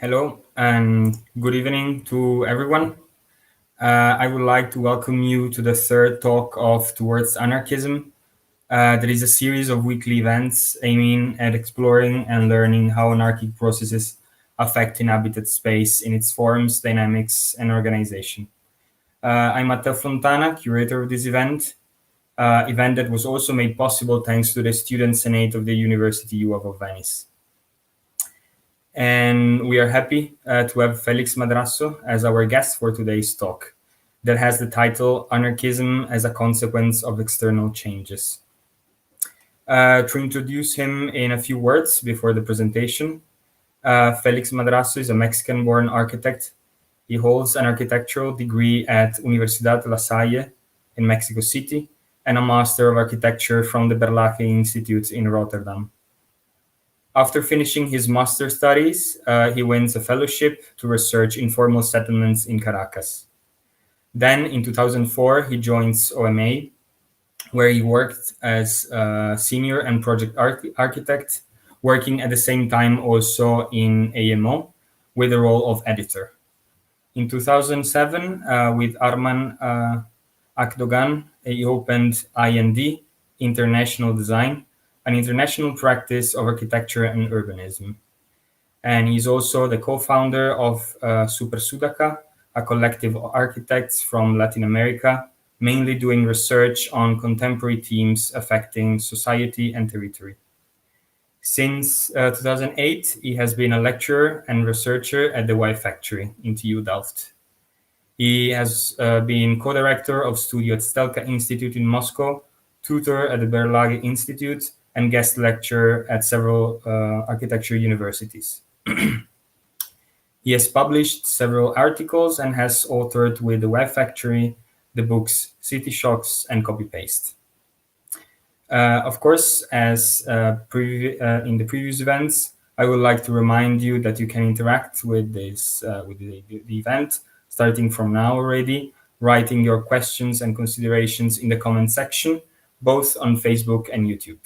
Hello and good evening to everyone. I would like to welcome you to the third talk of Towards Anarchism. That is a series of weekly events aiming at exploring and learning how anarchic processes affect inhabited space in its forms, dynamics, and organization. I'm Matteo Fontana, curator of this event that was also made possible thanks to the Student Senate of the University U of Venice. And we are happy to have Felix Madrazo as our guest for today's talk that has the title Anarchism as a Consequence of External Changes. To introduce him in a few words before the presentation, Felix Madrazo is a Mexican-born architect. He holds an architectural degree at Universidad La Salle in Mexico City and a Master of Architecture from the Berlage Institute in Rotterdam. After finishing his master's studies, he wins a fellowship to research informal settlements in Caracas. Then, in 2004, he joins OMA, where he worked as a senior and project architect, working at the same time also in AMO with the role of editor. In 2007, with Arman Akdogan, he opened IND, Inter.National.Design, an international practice of architecture and urbanism. And he's also the co-founder of Supersudaca, a collective of architects from Latin America, mainly doing research on contemporary themes affecting society and territory. Since 2008, he has been a lecturer and researcher at the Y Factory in TU Delft. He has been co-director of studio at Stelka Institute in Moscow, tutor at the Berlage Institute, and guest lecturer at several architecture universities. He has published several articles and has authored with the Web Factory the books City Shocks and Copy Paste. Of course, as in the previous events, I would like to remind you that you can interact with this with the event starting from now already, writing your questions and considerations in the comment section, both on Facebook and YouTube.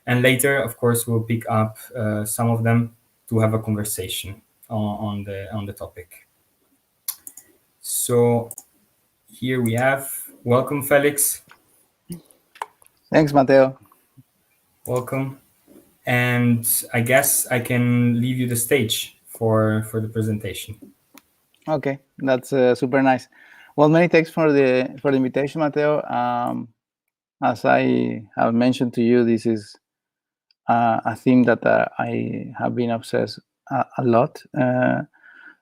And later, of course, we'll pick up some of them to have a conversation on the topic. So here we have, welcome, Felix. Thanks, Matteo. Welcome. And I guess I can leave you the stage for the presentation. Okay, that's super nice. Well, many thanks for the invitation, Matteo. As I have mentioned to you, this is a theme that I have been obsessed a lot.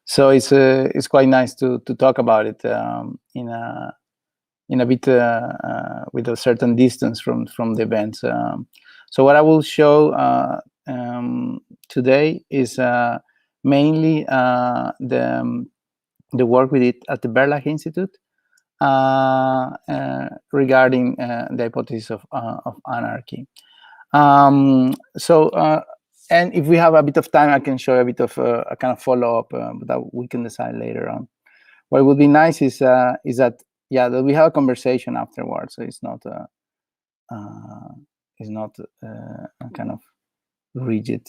So it's quite nice to talk about it in a bit with a certain distance from the event. So what I will show today is mainly the work we did at the Berlage Institute regarding the hypothesis of anarchy. And if we have a bit of time, I can show a bit of a kind of follow-up, but that we can decide later on. What would be nice is that that we have a conversation afterwards, so it's not a kind of rigid.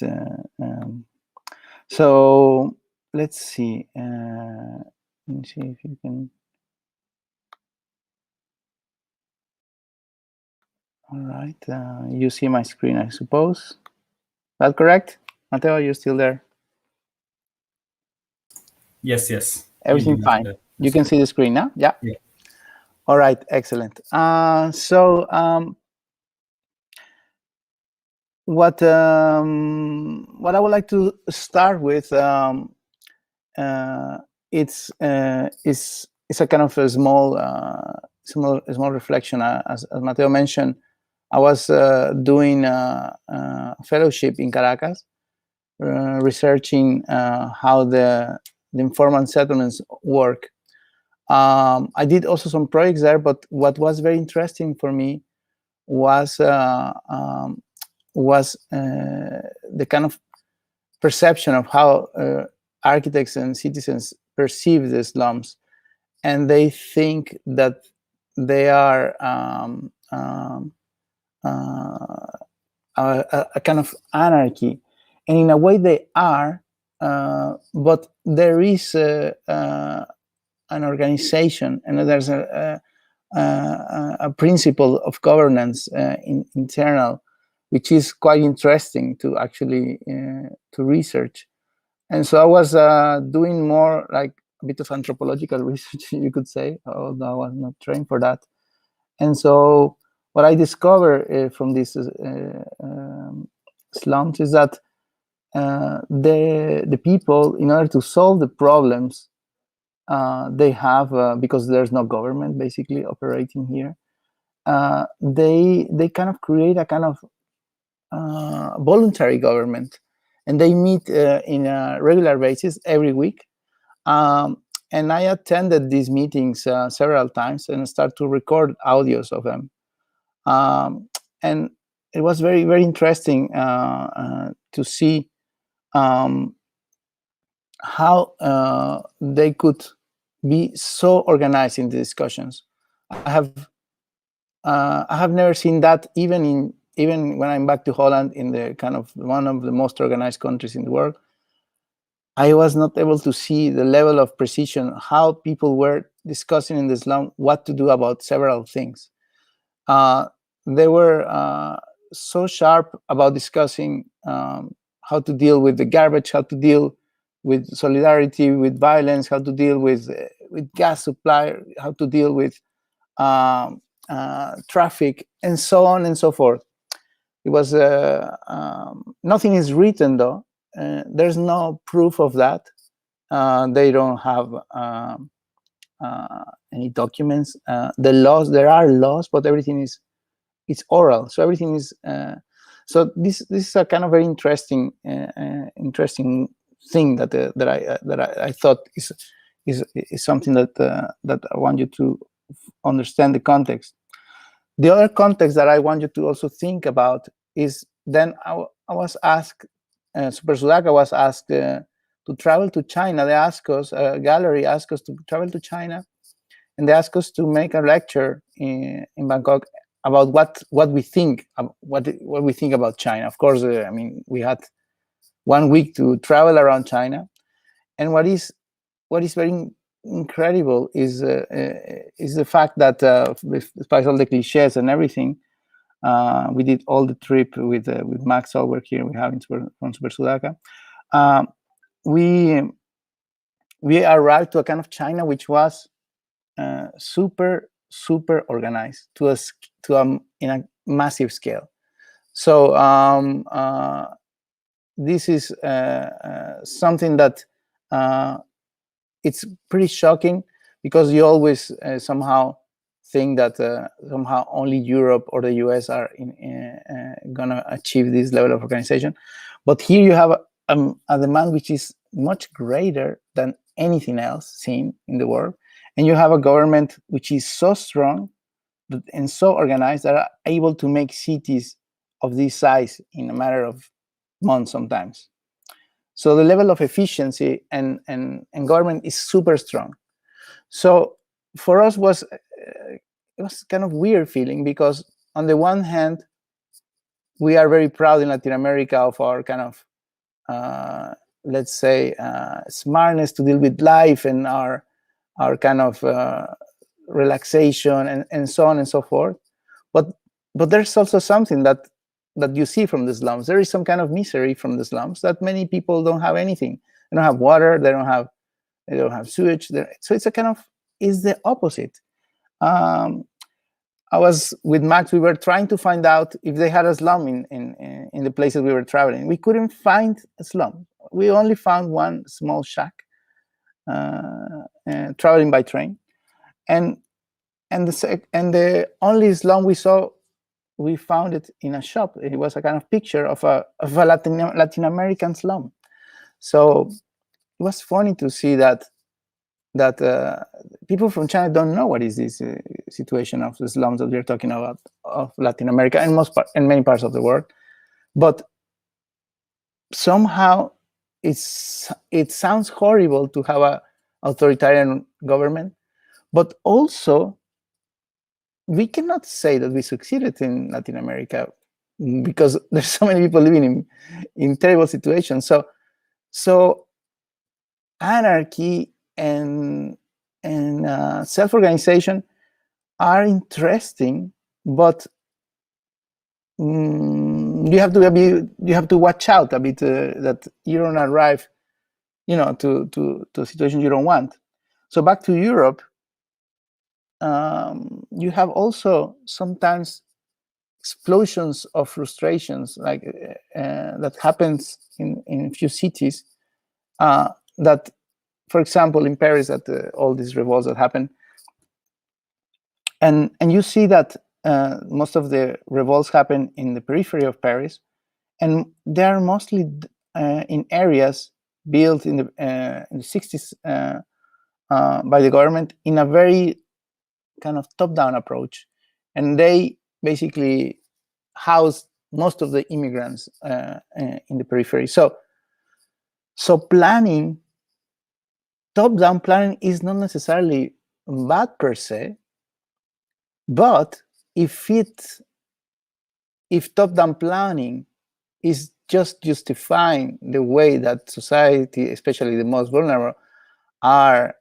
So let's see. Let me see if you can. All right, you see my screen, I suppose. Is that correct, Matteo? Are you still there? Yes. Everything fine. You can see the screen now? Yeah. All right, excellent. So what I would like to start with it's a kind of a small reflection. As Matteo mentioned, I was doing a fellowship in Caracas, researching how the informal settlements work. I did also some projects there, but what was very interesting for me was the kind of perception of how architects and citizens perceive the slums, and they think that they are a kind of anarchy, and in a way they are, but there is an organization, and there's a principle of governance internal, which is quite interesting to actually to research. And so I was doing more like a bit of anthropological research, you could say, although I was not trained for that. And so what I discovered from these slums is that the people, in order to solve the problems they have, because there's no government basically operating here, they kind of create a kind of voluntary government, and they meet in a regular basis every week. And I attended these meetings several times and start to record audios of them. And it was very, very interesting to see how they could be so organized in the discussions. I have never seen that even when I'm back to Holland, in the kind of one of the most organized countries in the world. I was not able to see the level of precision, how people were discussing in the slum what to do about several things. They were so sharp about discussing how to deal with the garbage, how to deal with solidarity, with violence, how to deal with gas supply, how to deal with traffic, and so on and so forth. It was nothing is written though. There's no proof of that. They don't have any documents. The laws, there are laws, but everything is oral. So everything is. So this is a kind of very interesting thing that I thought is something that I want you to understand the context. The other context that I want you to also think about is, then I was asked, Supersudaca was asked to travel to China. They asked us, a gallery asked us to travel to China, and they asked us to make a lecture in Bangkok about what we think, what we think about China. Of course, I mean, we had 1 week to travel around China, and what is very incredible is the fact that despite all the cliches and everything, we did all the trip with Max Alberg here. We have from Supersudaca. We arrived to a kind of China which was super organized in a massive scale. So this is something that it's pretty shocking, because you always somehow think that somehow only Europe or the US are gonna achieve this level of organization. But here you have a demand which is much greater than anything else seen in the world. And you have a government which is so strong and so organized that are able to make cities of this size in a matter of months sometimes. So the level of efficiency and government is super strong. So for us it was kind of weird feeling, because on the one hand, we are very proud in Latin America of our kind of, let's say, smartness to deal with life, and our kind of relaxation and so on and so forth. But there's also something that you see from the slums. There is some kind of misery from the slums, that many people don't have anything. They don't have water. They don't have sewage. So it's a kind of, is the opposite. I was with Max. We were trying to find out if they had a slum in the places we were traveling. We couldn't find a slum. We only found one small shack traveling by train, and the only slum we saw, we found it in a shop. It was a kind of picture of a Latin American slum. So it was funny to see that people from China don't know what is this situation of the slums that we're talking about of Latin America and many parts of the world. But somehow it sounds horrible to have a authoritarian government, but also we cannot say that we succeeded in Latin America, because there's so many people living in terrible situations. So anarchy and self-organization are interesting, but you have to watch out a bit that you don't arrive, to a situation you don't want. So back to Europe, you have also sometimes explosions of frustrations, like that happens in a few cities. That, for example, in Paris, that all these revolts that happen, and you see that most of the revolts happen in the periphery of Paris, and they are mostly in areas built in the 60s by the government in a very kind of top-down approach, and they basically house most of the immigrants in the periphery. So planning, top-down planning, is not necessarily bad per se, but if top-down planning is just justifying the way that society, especially the most vulnerable, are,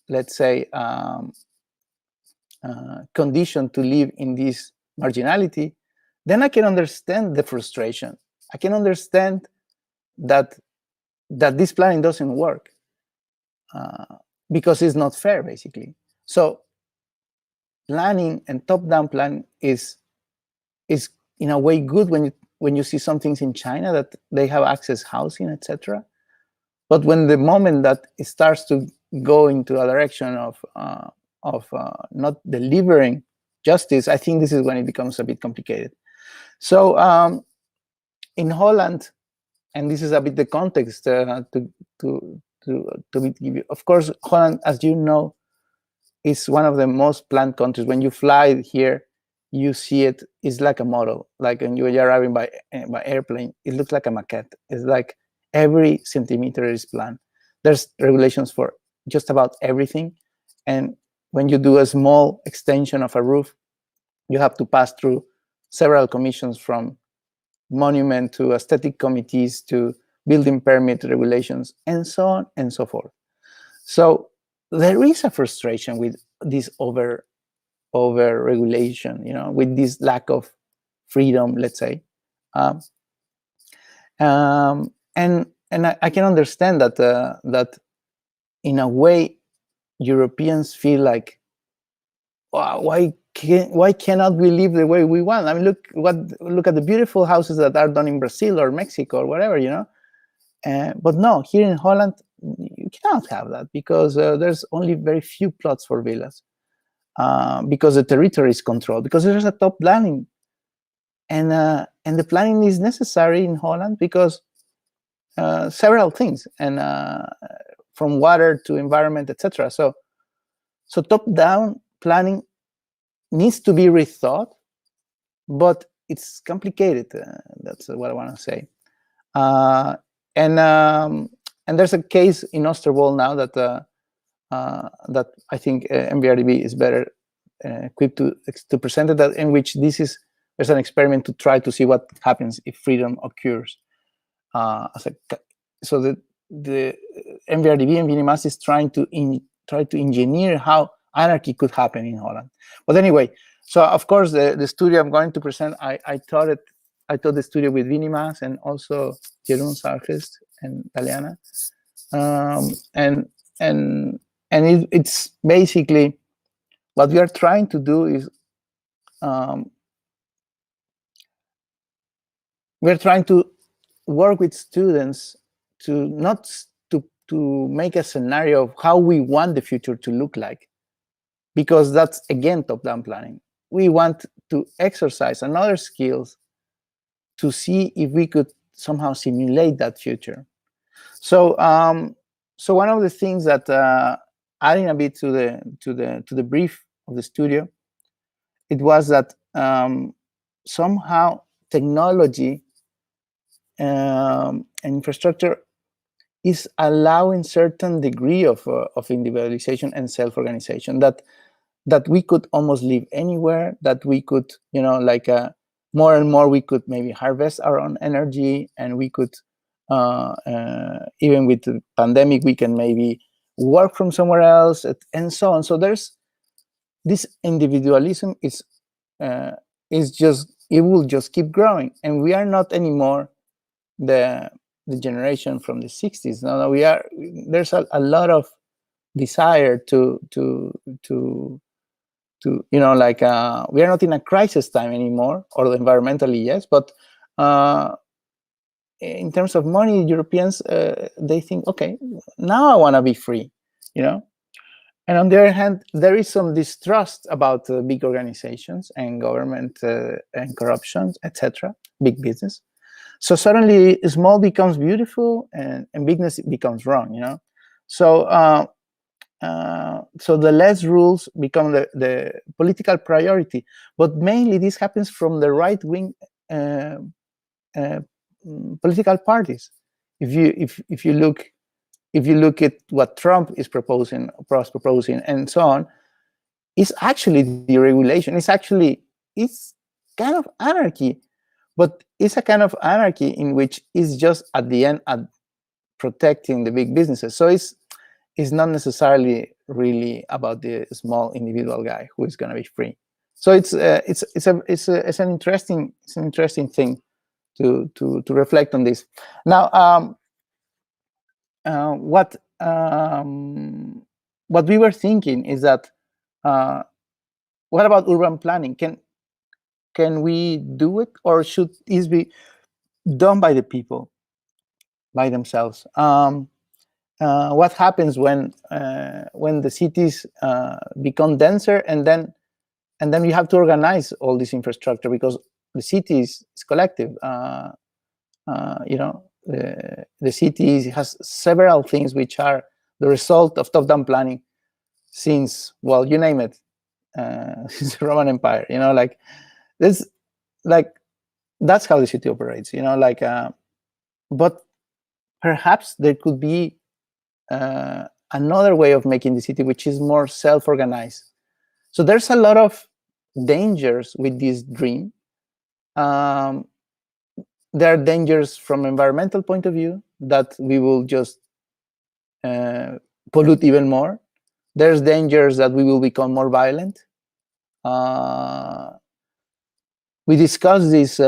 let's say, conditioned to live in this marginality, then I can understand the frustration. I can understand that this planning doesn't work because it's not fair, basically. So planning and top-down planning is in a way good when you see some things in China that they have access housing, etc. But when the moment that it starts to go into a direction of not delivering justice, I think this is when it becomes a bit complicated. So in Holland, and this is a bit the context to give you. Of course, Holland, as you know, is one of the most planned countries. When you fly here, you see it is like a model. Like when you're arriving by airplane, it looks like a maquette. It's like every centimeter is planned. There's regulations for just about everything, and when you do a small extension of a roof, you have to pass through several commissions, from monument to aesthetic committees to building permit regulations, and so on and so forth. So there is a frustration with this over regulation, with this lack of freedom, let's say. And I can understand that that in a way Europeans feel like, wow, why cannot we live the way we want? I mean, look at the beautiful houses that are done in Brazil or Mexico or whatever, but no, here in Holland you cannot have that, because there's only very few plots for villas, because the territory is controlled, because there's a top planning, and the planning is necessary in Holland because several things, and from water to environment, etc. So top-down planning needs to be rethought, but it's complicated. That's what I want to say. And there's a case in Oosterwolde now that that I think MVRDB is better equipped to present it, in which there's an experiment to try to see what happens if freedom occurs. So the MVRDB and Vinimas is trying to engineer how anarchy could happen in Holland. But anyway, so of course the studio I'm going to present, I taught the studio with Vinimas and also Jeroen Sargist and Taliana, and it's basically what we are trying to do is we're trying to work with students to not to make a scenario of how we want the future to look like, because that's again top-down planning. We want to exercise another skills to see if we could somehow simulate that future. So so one of the things that adding a bit to the brief of the studio, it was that somehow technology and infrastructure is allowing certain degree of individualization and self-organization, that we could almost live anywhere, that we could, like more and more we could maybe harvest our own energy, and we could Even with the pandemic, we can maybe work from somewhere else, and so on. So there's this individualism is just, it will just keep growing, and we are not anymore the generation from the 60s. No, we are. There's a lot of desire to like we are not in a crisis time anymore, or environmentally, yes, but in terms of money, Europeans, they think, okay, now I want to be free, And on the other hand, there is some distrust about big organizations and government and corruption, etc., big business. So suddenly, small becomes beautiful, and bigness becomes wrong, So so the less rules become the political priority, but mainly this happens from the right-wing political parties. If you look at what Trump is proposing, and so on, it's actually deregulation. It's kind of anarchy, but it's a kind of anarchy in which it's just at the end at protecting the big businesses. So it's not necessarily really about the small individual guy who is going to be free. So it's an interesting thing to reflect on this. Now, what we were thinking is that what about urban planning? Can we do it, or should this be done by the people, by themselves? What happens when the cities become denser, and then you have to organize all this infrastructure, because the city is collective. The city has several things which are the result of top-down planning since, well, you name it, since the Roman Empire. Like this, like that's how the city operates. But perhaps there could be another way of making the city, which is more self-organized. So there's a lot of dangers with this dream. There are dangers from environmental point of view, that we will just pollute even more. There's dangers that we will become more violent. We discussed this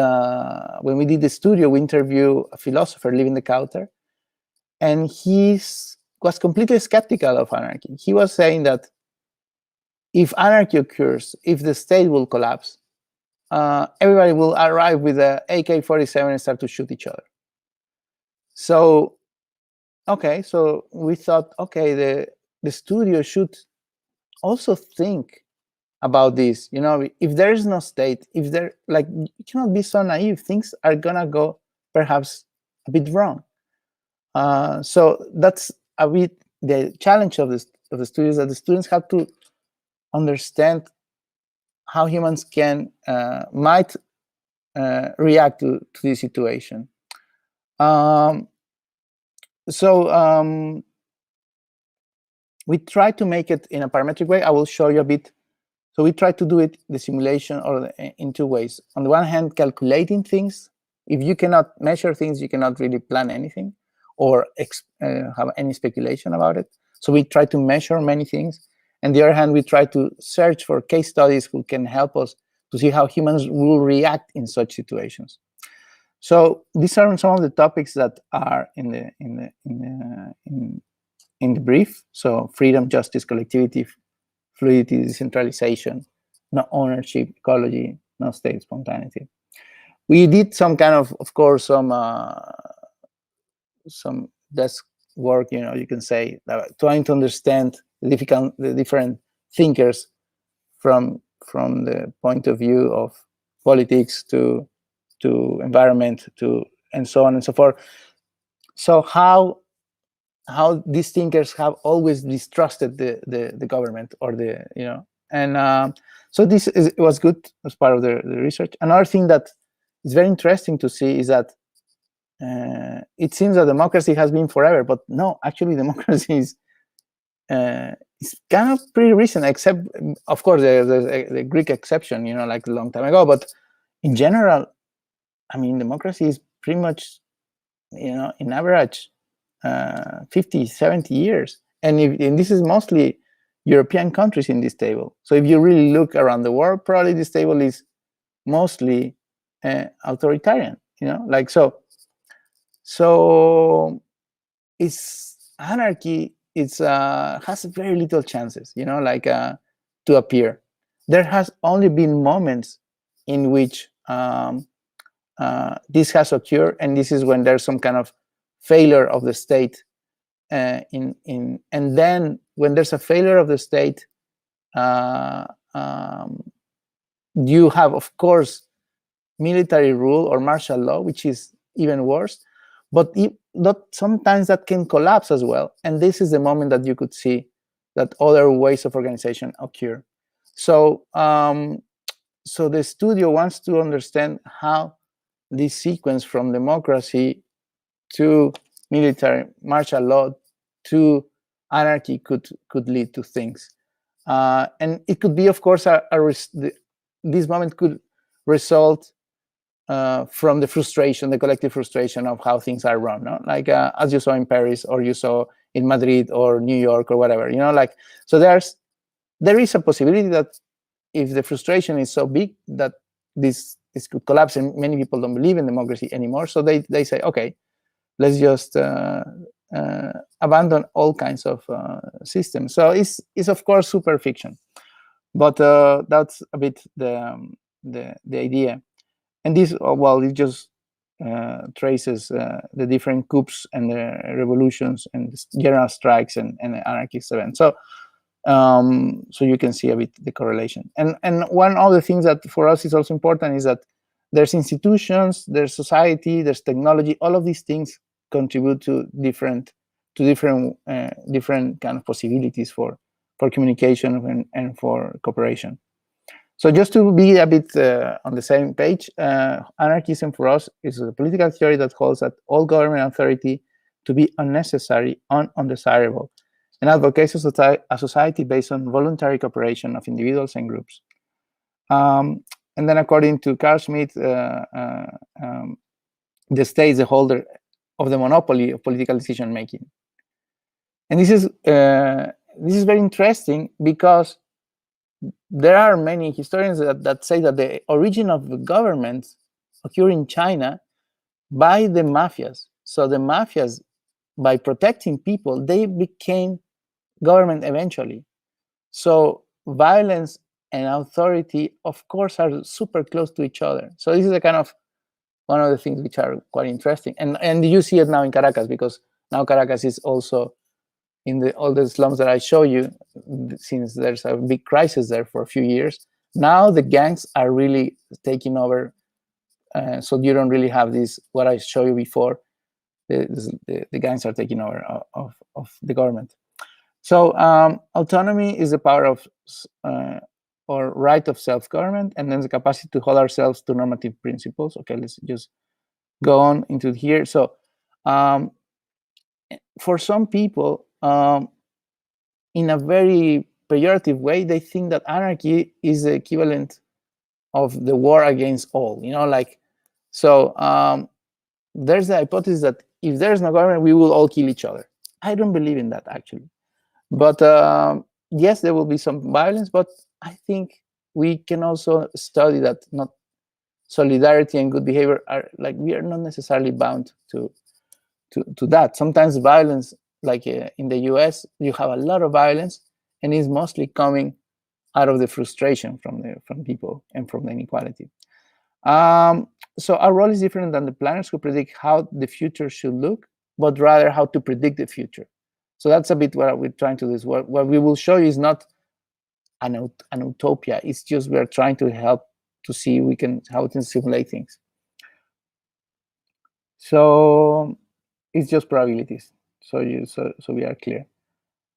when we did the studio. We interviewed a philosopher, Living the Cowter, and he was completely skeptical of anarchy. He was saying that if anarchy occurs, if the state will collapse, everybody will arrive with an AK-47 and start to shoot each other. So, okay, so we thought, okay, the studio should also think about this. If there is no state, you cannot be so naive. Things are gonna go perhaps a bit wrong. So that's a bit the challenge of the studios, that the students have to understand how humans might react to this situation. We try to make it in a parametric way. I will show you a bit. So we try to do it, the simulation, in two ways. On the one hand, calculating things. If you cannot measure things, you cannot really plan anything or have any speculation about it. So we try to measure many things. On the other hand, we try to search for case studies who can help us to see how humans will react in such situations. So these are some of the topics that are in the brief. So freedom, justice, collectivity, fluidity, decentralization, no ownership, ecology, no state, spontaneity. We did some kind of course, some desk work, you can say, trying to understand the different thinkers from the point of view of politics to environment and so on and so forth. So how these thinkers have always distrusted the government, or and so this was good as part of the research. Another thing that is very interesting to see is that it seems that democracy has been forever, but no, actually democracy is kind of pretty recent, except, of course, there's the Greek exception, like a long time ago. But in general, I mean, democracy is pretty much in average 50, 70 years. And this is mostly European countries in this table. So if you really look around the world, probably this table is mostly authoritarian, like so. So it's anarchy. It's has very little chances, like to appear. There has only been moments in which this has occurred, and this is when there's some kind of failure of the state. And then when there's a failure of the state, you have, of course, military rule or martial law, which is even worse. But sometimes that can collapse as well. And this is the moment that you could see that other ways of organization occur. So, so the studio wants to understand how this sequence from democracy to military martial law to anarchy could lead to things. And it could be, of course, this moment could result from the frustration, the collective frustration of how things are run, no? Like as you saw in Paris, or you saw in Madrid or New York or whatever, like, so there is a possibility that if the frustration is so big that this could collapse, and many people don't believe in democracy anymore, so they say, okay, let's just abandon all kinds of systems. So it's of course super fiction, but that's a bit the idea. And this, well, it just traces the different coups and the revolutions and general strikes and anarchist events. So so you can see a bit the correlation. And one of the things that for us is also important is that there's institutions, there's society, there's technology. All of these things contribute to different kind of possibilities for communication and for cooperation. So just to be a bit on the same page, anarchism for us is a political theory that holds that all government authority to be unnecessary, undesirable, and advocates a society based on voluntary cooperation of individuals and groups. And then according to Carl Schmitt, the state is the holder of the monopoly of political decision making. And this is very interesting because there are many historians that say that the origin of the government occurred in China by the mafias. So the mafias, by protecting people, they became government eventually. So violence and authority, of course, are super close to each other. So this is a kind of one of the things which are quite interesting. And you see it now in Caracas, because now Caracas is also in all the slums that I show you, since there's a big crisis there for a few years. Now the gangs are really taking over. So you don't really have this, what I showed you before, the gangs are taking over of the government. So autonomy is the power of or right of self-government, and then the capacity to hold ourselves to normative principles. Okay, let's just go on into here. So for some people, in a very pejorative way, they think that anarchy is the equivalent of the war against all, like, so there's the hypothesis that if there's no government, we will all kill each other. I don't believe in that, actually. But yes, there will be some violence, but I think we can also study that not solidarity and good behavior are, like, we are not necessarily bound to that. Sometimes violence, like in the US, you have a lot of violence, and it's mostly coming out of the frustration from people and from the inequality. So our role is different than the planners who predict how the future should look, but rather how to predict the future. So that's a bit what we're trying to do. Is what we will show you is not an utopia. It's just we're trying to help to see how we can simulate things. So it's just probabilities. So we are clear.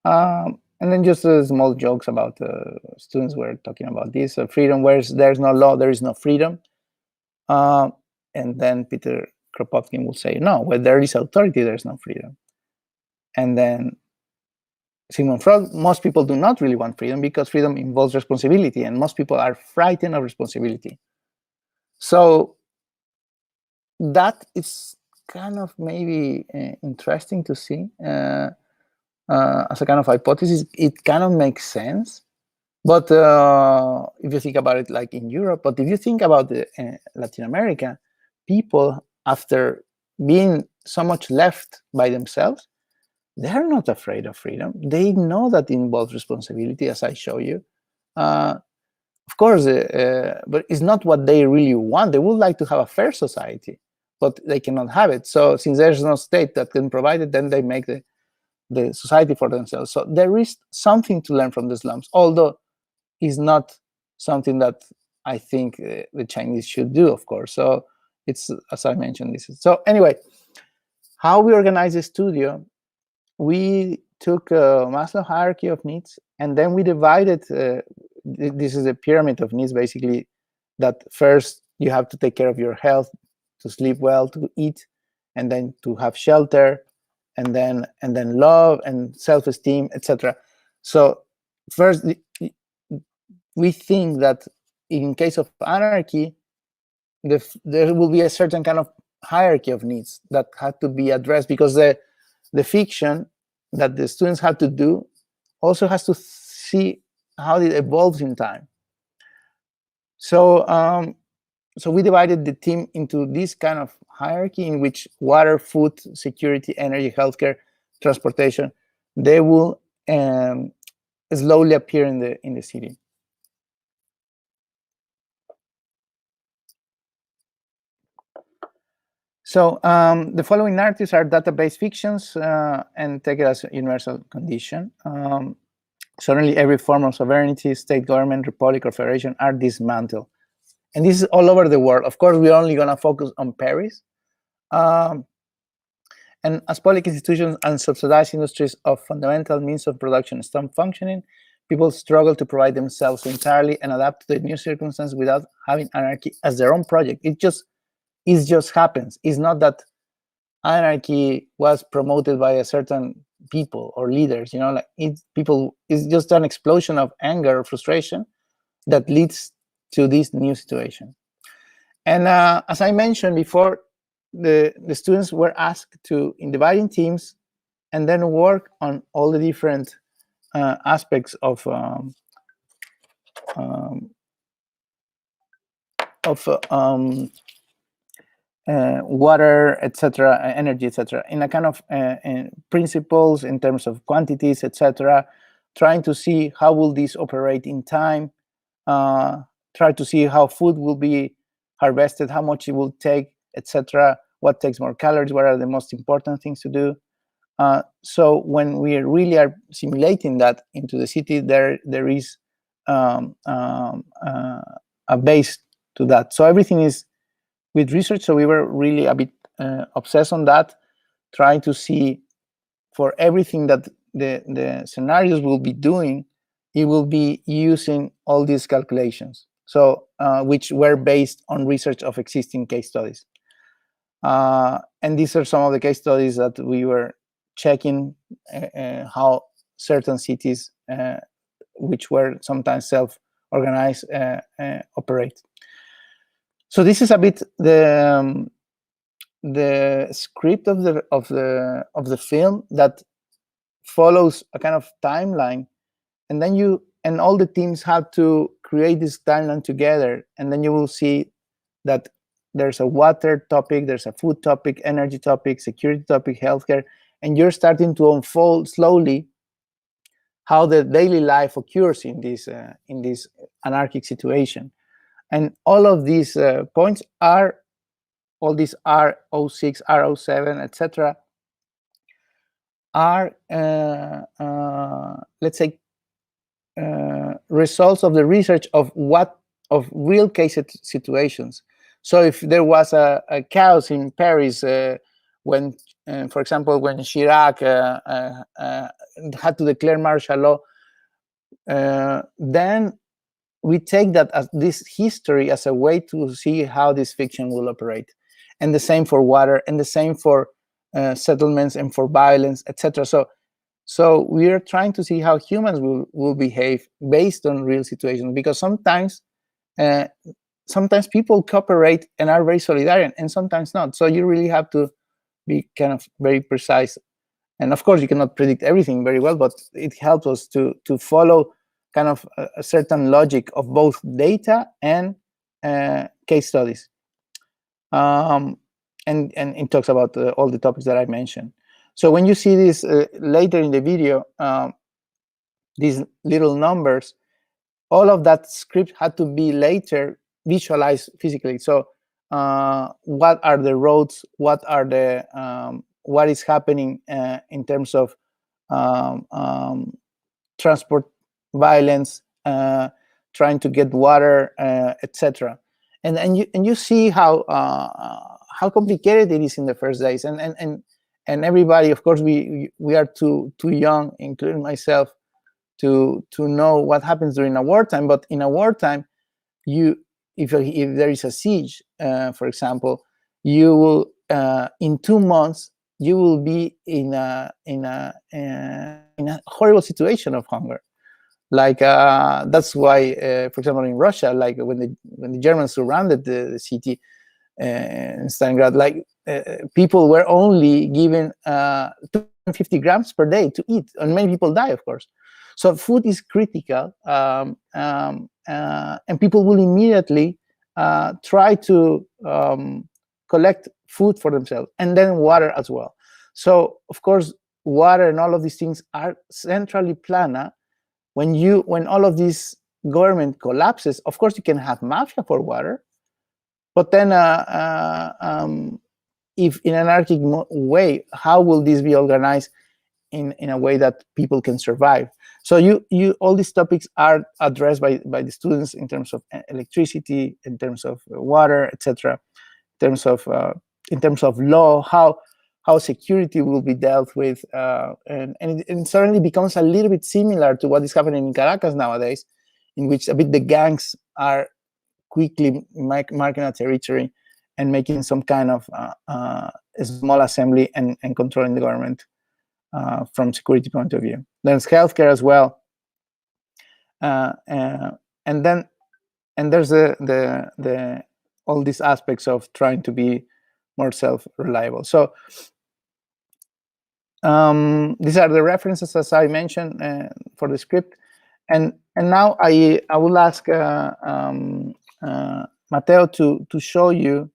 And then just small jokes about students were talking about this. Freedom, where there's no law, there is no freedom. And then Peter Kropotkin will say, no, where there is authority, there's no freedom. And then Sigmund Freud, most people do not really want freedom because freedom involves responsibility, and most people are frightened of responsibility. So that is kind of maybe interesting to see as a kind of hypothesis. It kind of makes sense. But if you think about it like in Europe, but if you think about Latin America, people, after being so much left by themselves, they're not afraid of freedom. They know that involves responsibility, as I show you. Of course, but it's not what they really want. They would like to have a fair society, but they cannot have it. So since there's no state that can provide it, then they make the society for themselves. So there is something to learn from the slums, although it's not something that I think the Chinese should do, of course. So it's, as I mentioned, this is. So anyway, how we organize the studio, we took a Maslow hierarchy of needs, and then we divided, this is a pyramid of needs, basically, that first you have to take care of your health, to sleep well, to eat, and then to have shelter, and then love and self-esteem, etc. So first, we think that in case of anarchy, there will be a certain kind of hierarchy of needs that had to be addressed, because the fiction that the students have to do also has to see how it evolves in time. So so we divided the team into this kind of hierarchy in which water, food, security, energy, healthcare, transportation, they will slowly appear in the city. So the following narratives are data-based fictions and take it as a universal condition. Suddenly every form of sovereignty, state government, republic, or federation are dismantled. And this is all over the world. Of course, we're only gonna focus on Paris. And as public institutions and subsidized industries of fundamental means of production stop functioning, people struggle to provide themselves entirely and adapt to the new circumstances without having anarchy as their own project. It just happens. It's not that anarchy was promoted by a certain people or leaders, like it's just an explosion of anger or frustration that leads to this new situation. And as I mentioned before, the students were asked to divide in teams and then work on all the different aspects of water, etc., energy, etc., in a kind of principles in terms of quantities, etc., trying to see how will this operate in time, try to see how food will be harvested, how much it will take, etc., what takes more calories, what are the most important things to do. So when we really are simulating that into the city, there is a base to that. So everything is with research, so we were really a bit obsessed on that, trying to see for everything that the scenarios will be doing, it will be using all these calculations, so which were based on research of existing case studies. And these are some of the case studies that we were checking how certain cities, which were sometimes self-organized, operate. So this is a bit the script of the film that follows a kind of timeline, and then all the teams have to create this timeline together, and then you will see that there's a water topic, there's a food topic, energy topic, security topic, healthcare, and you're starting to unfold slowly how the daily life occurs in this anarchic situation. And all of these points are, all these R06, R07, etc., are, let's say, results of the research of real case situations. So if there was a chaos in Paris when, for example, when Chirac had to declare martial law, then we take that as this history as a way to see how this fiction will operate. And the same for water, and the same for settlements and for violence, etc. So we are trying to see how humans will behave based on real situations, because sometimes people cooperate and are very solidarian, and sometimes not. So you really have to be kind of very precise. And of course, you cannot predict everything very well, but it helps us to follow kind of a certain logic of both data and case studies. And it talks about all the topics that I mentioned. So when you see this later in the video, these little numbers, all of that script had to be later visualized physically. So what are the roads? What are the what is happening in terms of transport violence, trying to get water, etc. And you see how complicated it is in the first days. And everybody, of course, we are too young, including myself, to know what happens during a wartime. But in a wartime, if there is a siege, for example, you will in 2 months you will be in a horrible situation of hunger. Like that's why, for example, in Russia, like when the Germans surrounded the city in Stalingrad, like people were only given 250 grams per day to eat, and many people die, of course. So food is critical, and people will immediately try to collect food for themselves, and then water as well. So of course, water and all of these things are centrally planned. When all of this government collapses, of course you can have mafia for water, but then if in an anarchic way, how will this be organized in a way that people can survive? So all these topics are addressed by the students in terms of electricity, in terms of water, etc. In terms of law, how security will be dealt with, and it certainly becomes a little bit similar to what is happening in Caracas nowadays, in which a bit the gangs are quickly marking a territory and making some kind of a small assembly and controlling the government from security point of view. There's healthcare as well, and there's the all these aspects of trying to be more self-reliable. So these are the references, as I mentioned, for the script. And now I will ask Mateo to show you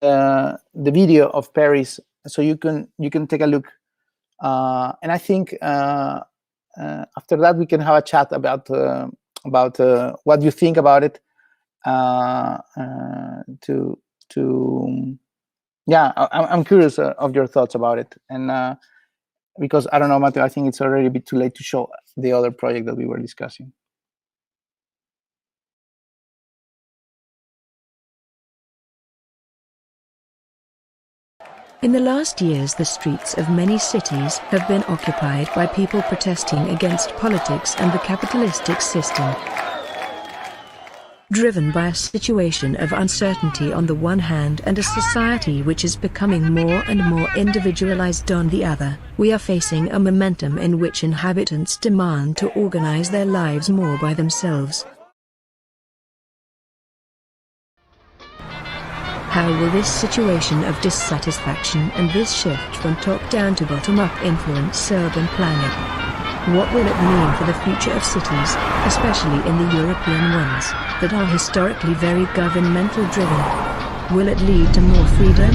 the video of Paris, so you can take a look. And I think after that we can have a chat about what you think about it. Yeah, I'm curious of your thoughts about it, and because I don't know, Mateo, I think it's already a bit too late to show the other project that we were discussing. In the last years, the streets of many cities have been occupied by people protesting against politics and the capitalistic system. Driven by a situation of uncertainty on the one hand and a society which is becoming more and more individualized on the other, we are facing a momentum in which inhabitants demand to organize their lives more by themselves. How will this situation of dissatisfaction and this shift from top-down to bottom-up influence urban planning? What will it mean for the future of cities, especially in the European ones, that are historically very governmental driven? Will it lead to more freedom?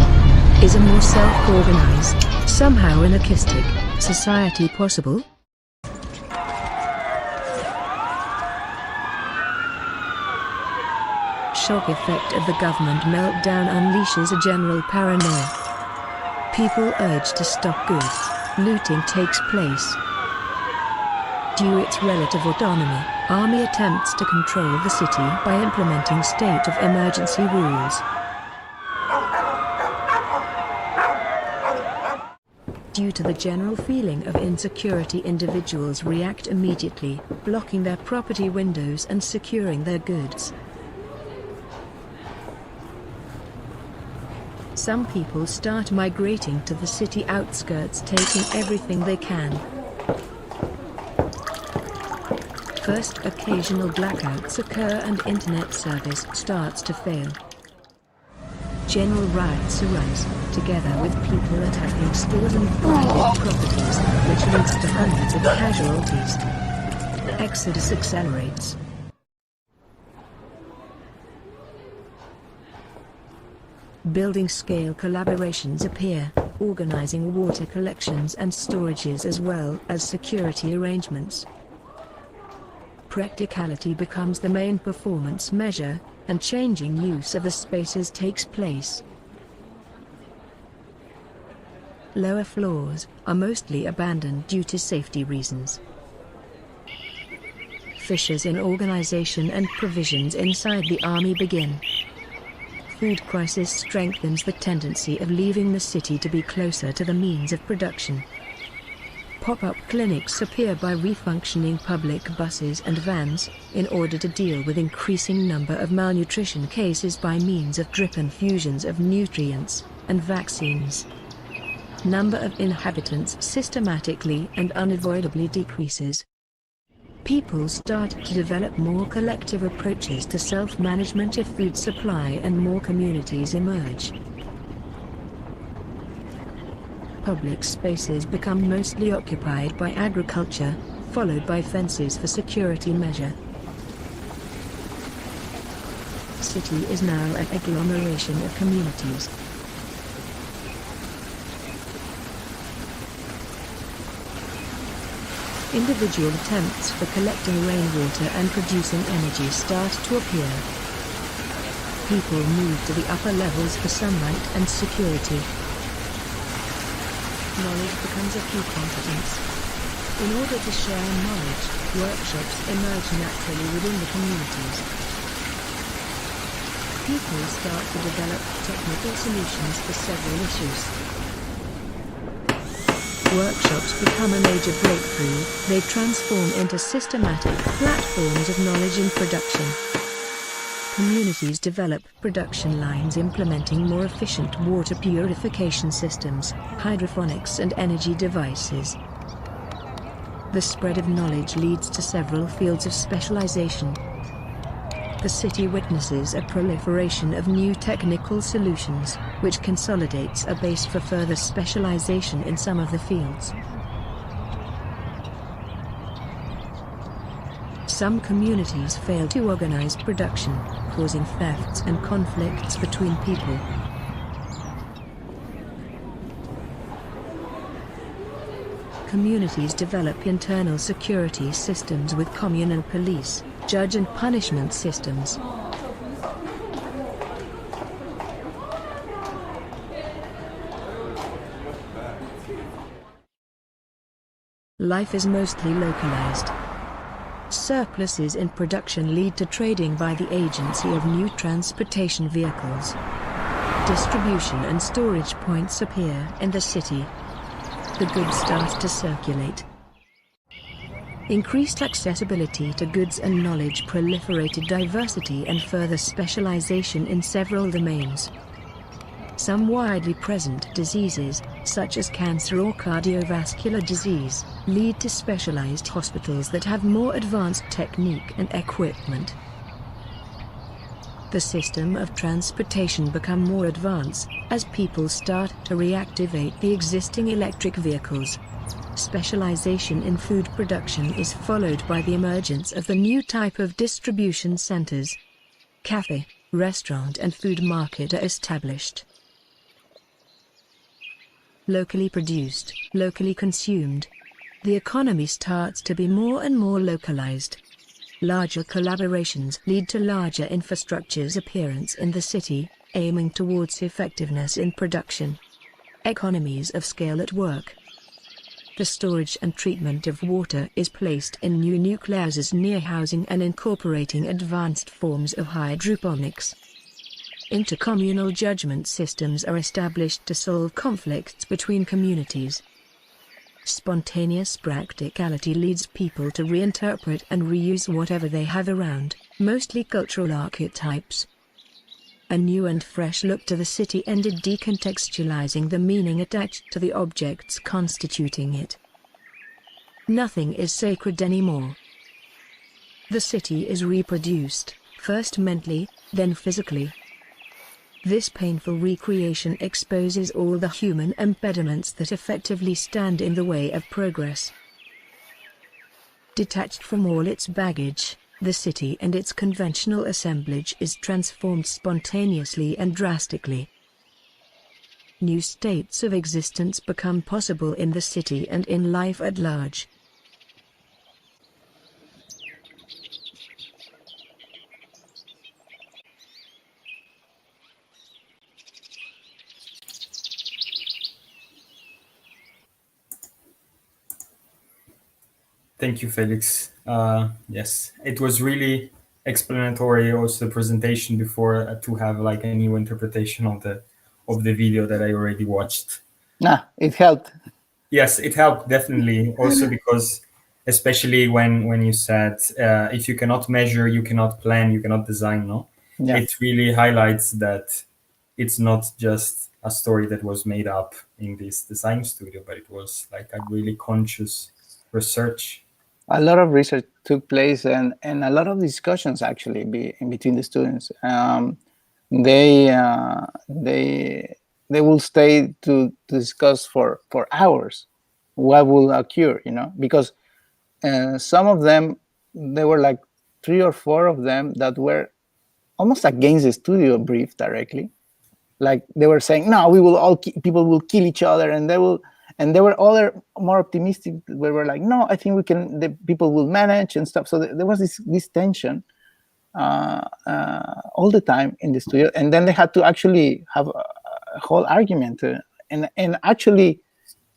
Is a more self-organized, somehow anarchistic, society possible? Shock effect of the government meltdown unleashes a general paranoia. People urge to stop goods. Looting takes place. Due its relative autonomy, army attempts to control the city by implementing state of emergency rules. Due to the general feeling of insecurity, individuals react immediately, blocking their property windows and securing their goods. Some people start migrating to the city outskirts, taking everything they can. First, occasional blackouts occur and internet service starts to fail. General riots arise, together with people attacking stores and private properties, which leads to hundreds of casualties. Exodus accelerates. Building-scale collaborations appear, organizing water collections and storages as well as security arrangements. Practicality becomes the main performance measure, and changing use of the spaces takes place. Lower floors are mostly abandoned due to safety reasons. Fissures in organization and provisions inside the army begin. Food crisis strengthens the tendency of leaving the city to be closer to the means of production. Pop-up clinics appear by refunctioning public buses and vans, in order to deal with increasing number of malnutrition cases by means of drip infusions of nutrients and vaccines. Number of inhabitants systematically and unavoidably decreases. People start to develop more collective approaches to self-management of food supply and more communities emerge. Public spaces become mostly occupied by agriculture, followed by fences for security measure. City is now an agglomeration of communities. Individual attempts for collecting rainwater and producing energy start to appear. People move to the upper levels for sunlight and security. Knowledge becomes a key competence. In order to share knowledge, workshops emerge naturally within the communities. People start to develop technical solutions for several issues. Workshops become a major breakthrough. They transform into systematic platforms of knowledge in production. Communities develop production lines implementing more efficient water purification systems, hydroponics and energy devices. The spread of knowledge leads to several fields of specialization. The city witnesses a proliferation of new technical solutions, which consolidates a base for further specialization in some of the fields. Some communities fail to organize production, causing thefts and conflicts between people. Communities develop internal security systems with communal police, judge and punishment systems. Life is mostly localized. Surpluses in production lead to trading by the agency of new transportation vehicles. Distribution and storage points appear in the city. The goods start to circulate. Increased accessibility to goods and knowledge proliferated diversity and further specialization in several domains. Some widely present diseases, such as cancer or cardiovascular disease, lead to specialized hospitals that have more advanced technique and equipment. The system of transportation become more advanced as people start to reactivate the existing electric vehicles. Specialization in food production is followed by the emergence of the new type of distribution centers. Cafe, restaurant and food market are established. Locally produced, locally consumed. The economy starts to be more and more localized. Larger collaborations lead to larger infrastructures appearance in the city, aiming towards effectiveness in production. Economies of scale at work. The storage and treatment of water is placed in new nucleuses near housing and incorporating advanced forms of hydroponics. Intercommunal judgment systems are established to solve conflicts between communities. Spontaneous practicality leads people to reinterpret and reuse whatever they have around, mostly cultural archetypes. A new and fresh look to the city ended decontextualizing the meaning attached to the objects constituting it. Nothing is sacred anymore. The city is reproduced, first mentally, then physically. This painful recreation exposes all the human impediments that effectively stand in the way of progress. Detached from all its baggage, the city and its conventional assemblage is transformed spontaneously and drastically. New states of existence become possible in the city and in life at large. Thank you, Felix. Yes, it was really explanatory. Also, the presentation before to have like a new interpretation of the video that I already watched. It helped. Yes, it helped definitely. Also because, especially when you said if you cannot measure, you cannot plan, you cannot design. No, Yeah. it really highlights that it's not just a story that was made up in this design studio, but it was like a really conscious research. A lot of research took place and a lot of discussions actually in between the students. They will stay to discuss for hours what will occur, because some of them, there were like 3 or 4 of them that were almost against the studio brief directly. Like they were saying, no, we will all people will kill each other, and they will. And there were other more optimistic where we're like, no, I think the people will manage and stuff. So there was this tension all the time in the studio. And then they had to actually have a whole argument. And actually,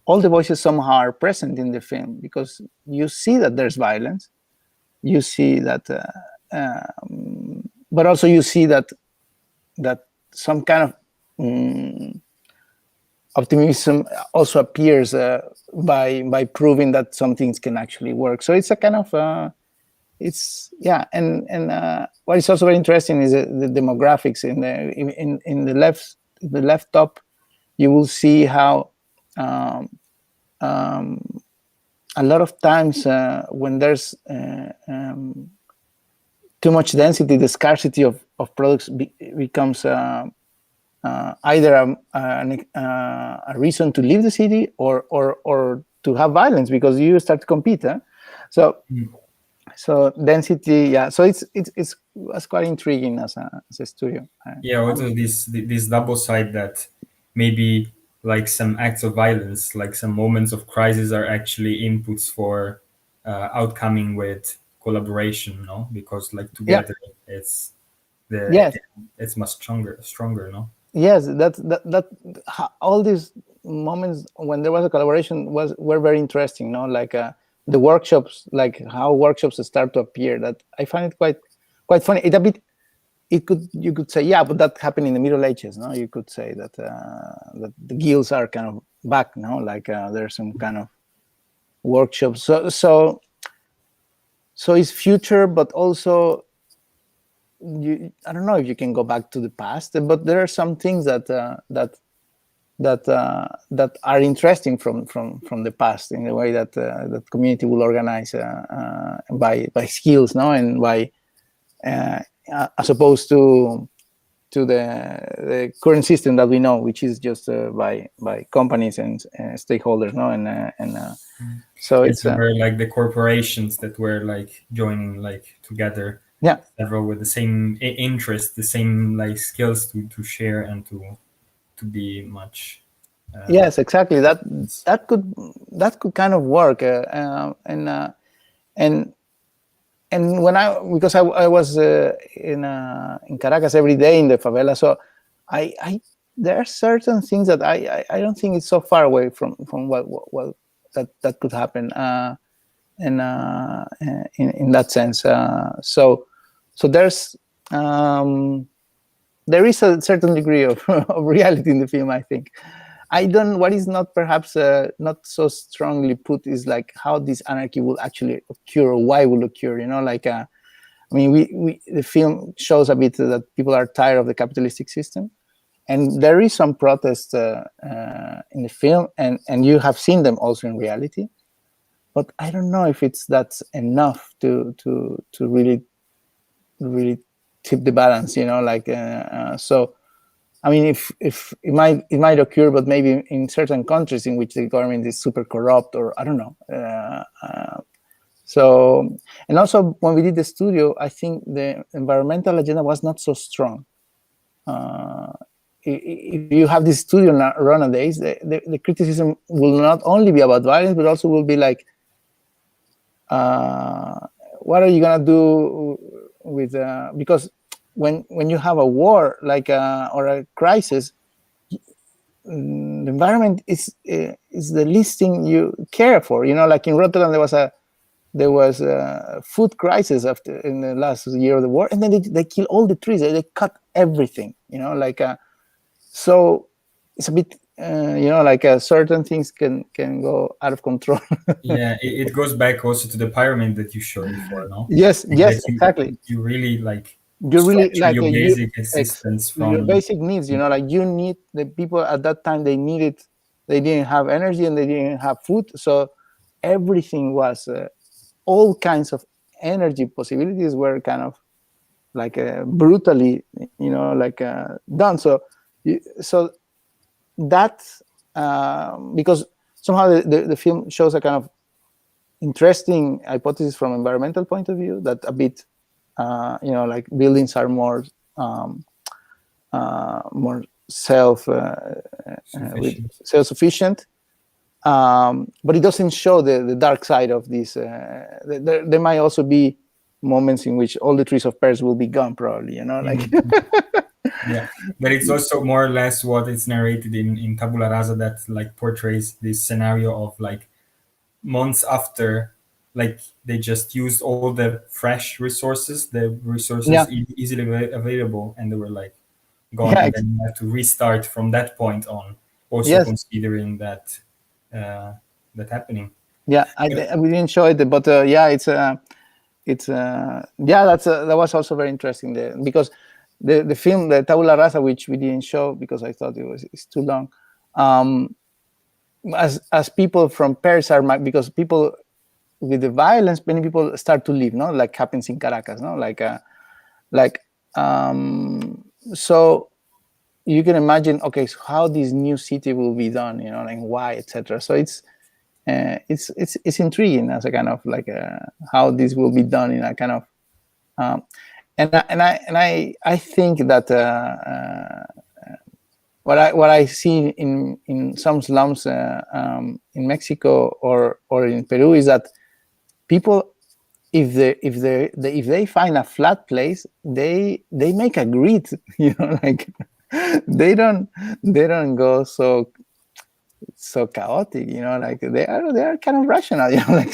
all the voices somehow are present in the film, because you see that there's violence. You see that, but also you see that some kind of optimism also appears by proving that some things can actually work. So it's a kind of and what is also very interesting is the demographics in the left top. You will see how a lot of times when there's too much density, the scarcity of products becomes either a reason to leave the city or to have violence, because you start to compete. So density, so it was quite intriguing as a studio. Also this double side that maybe like some acts of violence, like some moments of crisis, are actually inputs for outcoming with collaboration, no? Because like together it's much stronger, no? Yes, that all these moments when there was a collaboration were very interesting, no? Like the workshops, like how workshops start to appear. That I find it quite funny. You could say, yeah, but that happened in the Middle Ages, no? You could say that that the guilds are kind of back, no? Like there's some kind of workshops. So it's future, but also I don't know if you can go back to the past, but there are some things that are interesting from the past, in the way that that community will organize by skills, no, and by as opposed to the current system that we know, which is just by companies and stakeholders, no, and so it's were like the corporations that were like joining like together. Yeah, several with the same interest, the same like skills to share and to be much. Yes, exactly. That could kind of work, and when because I was in Caracas every day in the favela, so I there are certain things that I don't think it's so far away from what that could happen, in that sense. So there is a certain degree of reality in the film, I think. What is not perhaps not so strongly put is like how this anarchy will actually occur, or why will occur, like I mean, the film shows a bit that people are tired of the capitalistic system, and there is some protest in the film, and you have seen them also in reality, but I don't know if that's enough to really tip the balance, like so I mean, if it might occur, but maybe in certain countries in which the government is super corrupt, or I don't know. So, and also when we did the studio, I think the environmental agenda was not so strong. If you have this studio nowadays, the criticism will not only be about violence, but also will be like, what are you gonna do with because when you have a war like or a crisis, the environment is the least thing you care for. Like in Rotterdam, there was a food crisis in the last year of the war, and then they kill all the trees. They cut everything. So it's a bit like certain things can go out of control. Yeah, it goes back also to the pyramid that you showed before, no? Yes, exactly. You really like you really structure like your basic existence from your basic needs. Like you need the people at that time. They didn't have energy and they didn't have food, so everything was all kinds of energy possibilities were kind of like brutally done. So that because somehow the film shows a kind of interesting hypothesis from environmental point of view, that a bit like buildings are more self-sufficient, but it doesn't show the dark side of this. There might also be moments in which all the trees of Paris will be gone, probably. Yeah, but it's also more or less what it's narrated in Tabula Rasa, that like portrays this scenario of like months after, like they just used all the fresh resources, easily available, and they were like gone, and then you have to restart from that point on. Also considering that happening. Yeah, we didn't show it, but that was also very interesting there, because the film, the Tabula Rasa, which we didn't show because I thought it's too long. As people from Paris because people with the violence, many people start to leave, no, like happens in Caracas, no, so you can imagine, okay, so how this new city will be done, and why, etc. So it's intriguing as a kind of like how this will be done in a kind of and I think that what I see in some slums in Mexico or in Peru is that people, if they find a flat place, they make a grid, like they don't go so chaotic, like they are kind of rational, like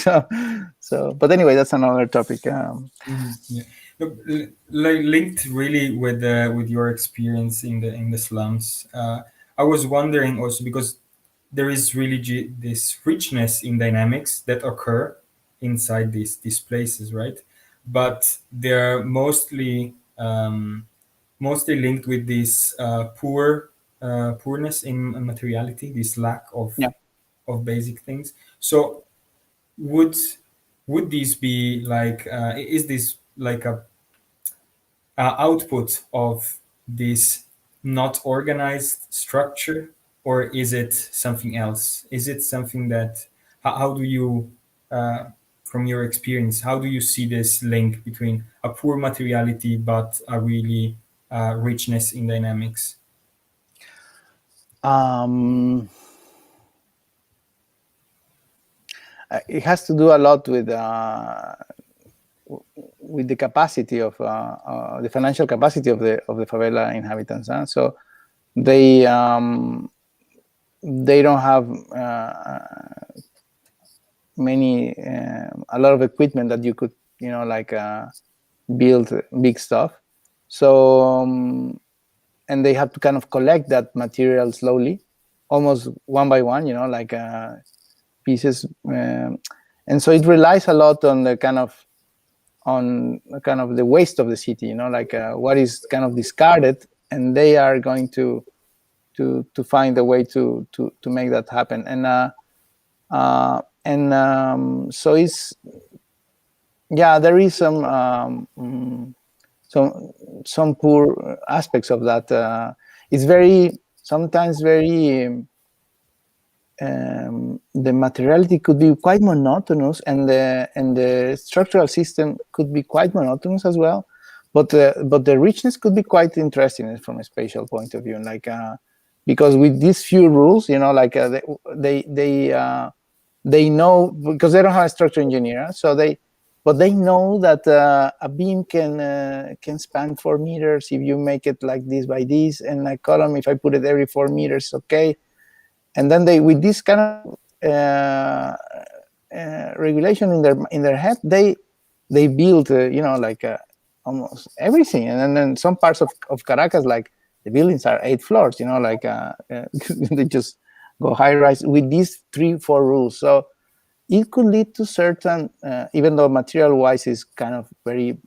so. But anyway, that's another topic. Yeah. Linked really with your experience in the slums, I was wondering also, because there is really this richness in dynamics that occur inside these places, right? But they're mostly linked with this poorness in materiality, this lack of basic things. So would these be like is this like a output of this not organized structure, or is it something else? Is it something that how do you from your experience, how do you see this link between a poor materiality but a really richness in dynamics? It has to do a lot with the capacity of the financial capacity of the favela inhabitants. So they don't have a lot of equipment that you could build big stuff. So and they have to kind of collect that material slowly, almost one by one, like pieces, and so it relies a lot on the kind of the waste of the city, like what is kind of discarded, and they are going to find a way to make that happen. So it's there is some poor aspects of that. it's sometimes very the materiality could be quite monotonous, and the structural system could be quite monotonous as well. But the richness could be quite interesting from a spatial point of view, like because with these few rules, like they know, because they don't have a structural engineer, but they know that a beam can span 4 meters if you make it like this by this, and a column, if I put it every 4 meters, okay. And then with this kind of regulation in their head, they build like almost everything. And then some parts of Caracas, like the buildings are 8 floors, like they just go high rise with these 3-4 rules. So it could lead to certain, even though material wise is kind of very,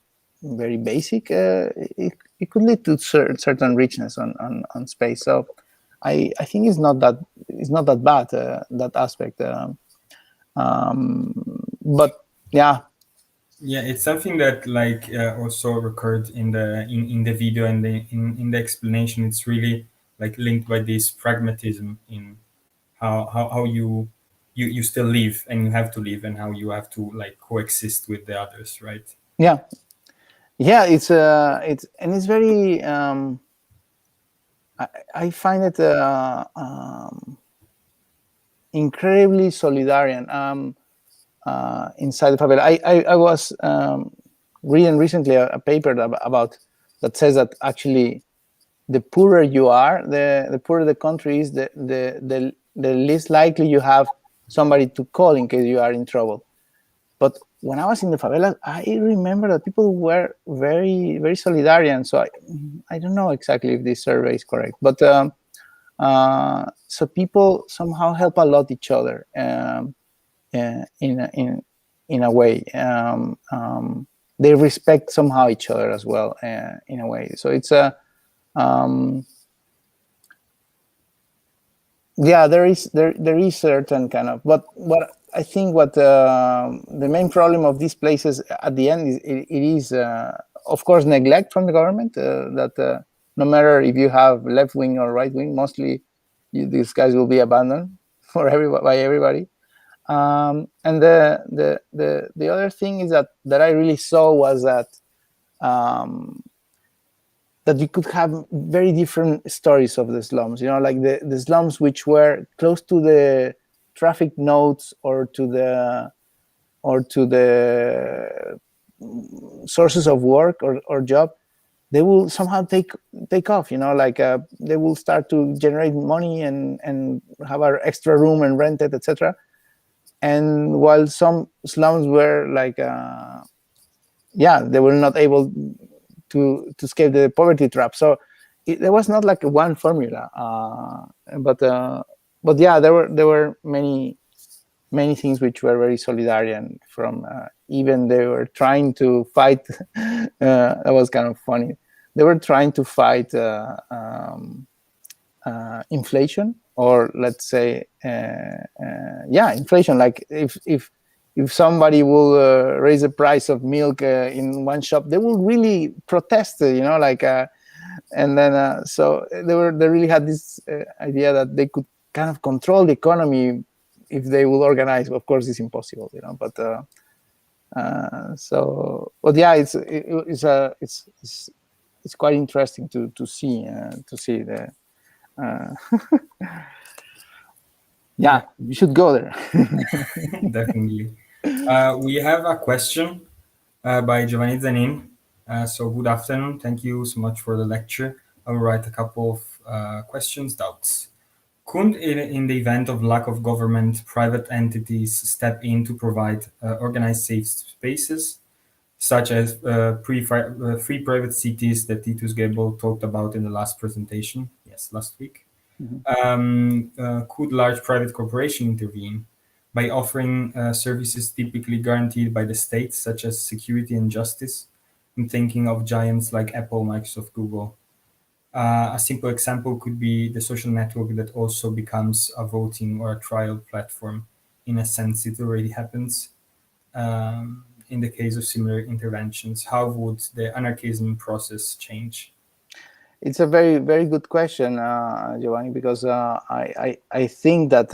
very basic, it could lead to certain richness on space. So I think it's not that bad, that aspect. But yeah, it's something that like also recurred in the video and in the explanation. It's really like linked by this pragmatism in how you still live, and you have to live, and how you have to like coexist with the others, right? Yeah, it's very I find it incredibly solidarian inside the favela. I was reading recently a paper about that says that actually the poorer you are, the poorer the country is, the least likely you have somebody to call in case you are in trouble. But when I was in the favela, I remember that people were very, very solidarian. So I don't know exactly if this survey is correct, but so people somehow help a lot each other in a way. They respect somehow each other as well in a way. So it's a there is certain kind of, but what I think the main problem of these places at the end is it is of course neglect from the government, that no matter if you have left wing or right wing, mostly these guys will be abandoned by everybody. And the other thing is that I really saw was that that you could have very different stories of the slums, like the slums which were close to the traffic nodes or to the sources of work or job. They will somehow take off, like they will start to generate money and have an extra room and rent it, etc. And while some slums were like they were not able to escape the poverty trap. So there was not like one formula, but yeah, there were many things which were very solidarian. From even they were trying to fight. That was kind of funny. They were trying to fight inflation, or let's say inflation. Like if somebody will raise the price of milk in one shop, they will really protest, like and then so they really had this idea that they could kind of control the economy if they will organize. Of course, it's impossible, but but yeah, it's quite interesting to see the you should go there. Definitely. We have a question by Giovanni Zanin. So good afternoon. Thank you so much for the lecture. I will write a couple of questions, doubts. Couldn't, in the event of lack of government, private entities step in to provide organized safe spaces, such as free private cities that Titus Gable talked about in the last presentation, last week? Could large private corporations intervene by offering services typically guaranteed by the state, such as security and justice? I'm thinking of giants like Apple, Microsoft, Google. A simple example could be the social network that also becomes a voting or a trial platform. In a sense, it already happens. In the case of similar interventions, how would the anarchism process change? It's a very, very good question, Giovanni, because I think that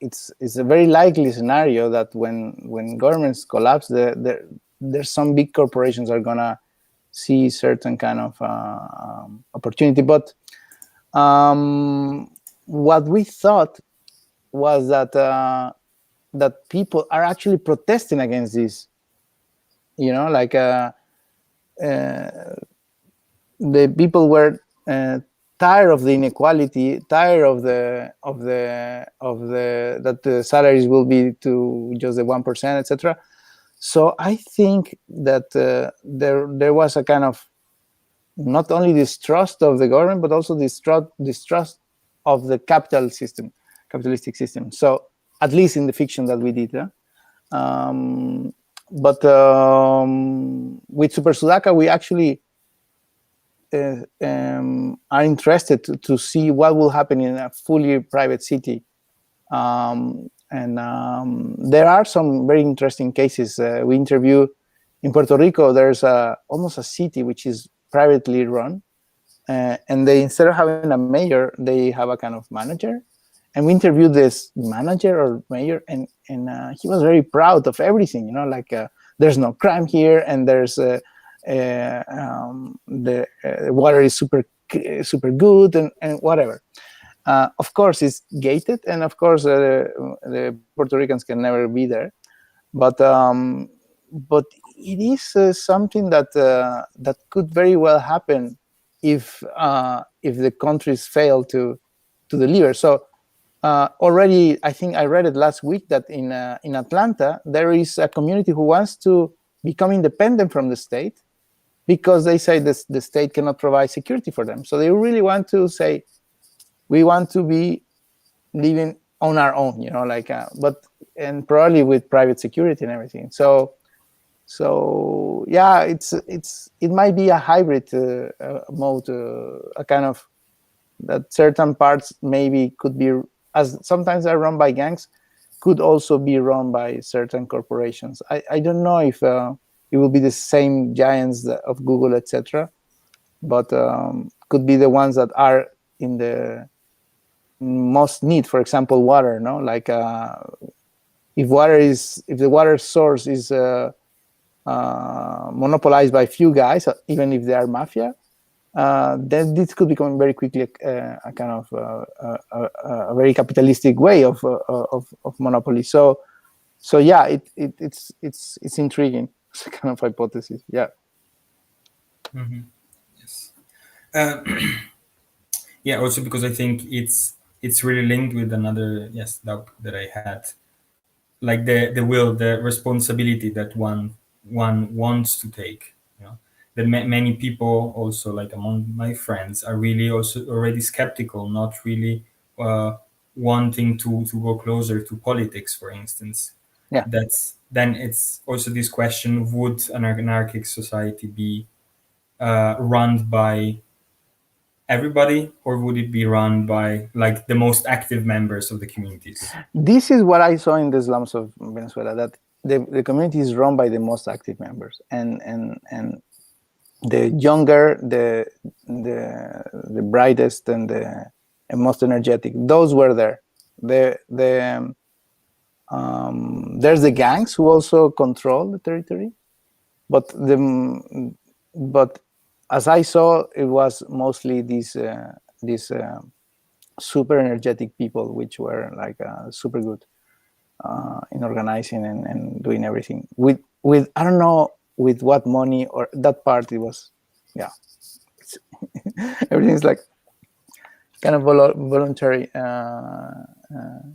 it's a very likely scenario that when governments collapse, there's some big corporations are gonna see certain kind of opportunity. But what we thought was that that people are actually protesting against this. You know, like the people were tired of the inequality, tired of the that the salaries will be to just the 1%, etc. So I think that there was a kind of not only distrust of the government, but also distrust of the capitalistic system. So at least in the fiction that we did. But with Supersudaca, we actually are interested to see what will happen in a fully private city. There are some very interesting cases. We interview in Puerto Rico, there's almost a city which is privately run. And they, instead of having a mayor, they have a kind of manager. And we interviewed this manager or mayor, and he was very proud of everything, you know, like there's no crime here, and there's the water is super good, and whatever. Of course, it's gated, and of course, the Puerto Ricans can never be there. But it is something that that could very well happen if the countries fail to deliver. So already, I think I read it last week that in Atlanta there is a community who wants to become independent from the state because they say the state cannot provide security for them. So they really want to say, we want to be living on our own, you know, like and probably with private security and everything. So yeah, it might be a hybrid mode, a kind of that certain parts maybe could be, as sometimes are run by gangs, could also be run by certain corporations. I don't know if it will be the same giants of Google, etc., but could be the ones that are in the most need. For example, water. No, like if the water source is monopolized by few guys, even if they are mafia, then this could become very quickly a kind of a very capitalistic way of monopoly. So yeah, it's intriguing. It's a kind of hypothesis. Yeah. Mm-hmm. Yes. Yeah. Also because I think it's really linked with another doubt that I had, like the will, the responsibility that one wants to take. You know, that many people also, like among my friends, are really also already skeptical, not really wanting to go closer to politics, for instance. Yeah. Then it's also this question: would an anarchic society be run by everybody, or would it be run by like the most active members of the communities? This is what I saw in the slums of Venezuela, that the community is run by the most active members, and the younger, the brightest, and the most energetic, those were there. There's the gangs who also control the territory, but as I saw, it was mostly these super energetic people, which were like super good in organizing and doing everything. With I don't know with what money, or that part, it was, yeah. Everything's like kind of voluntary.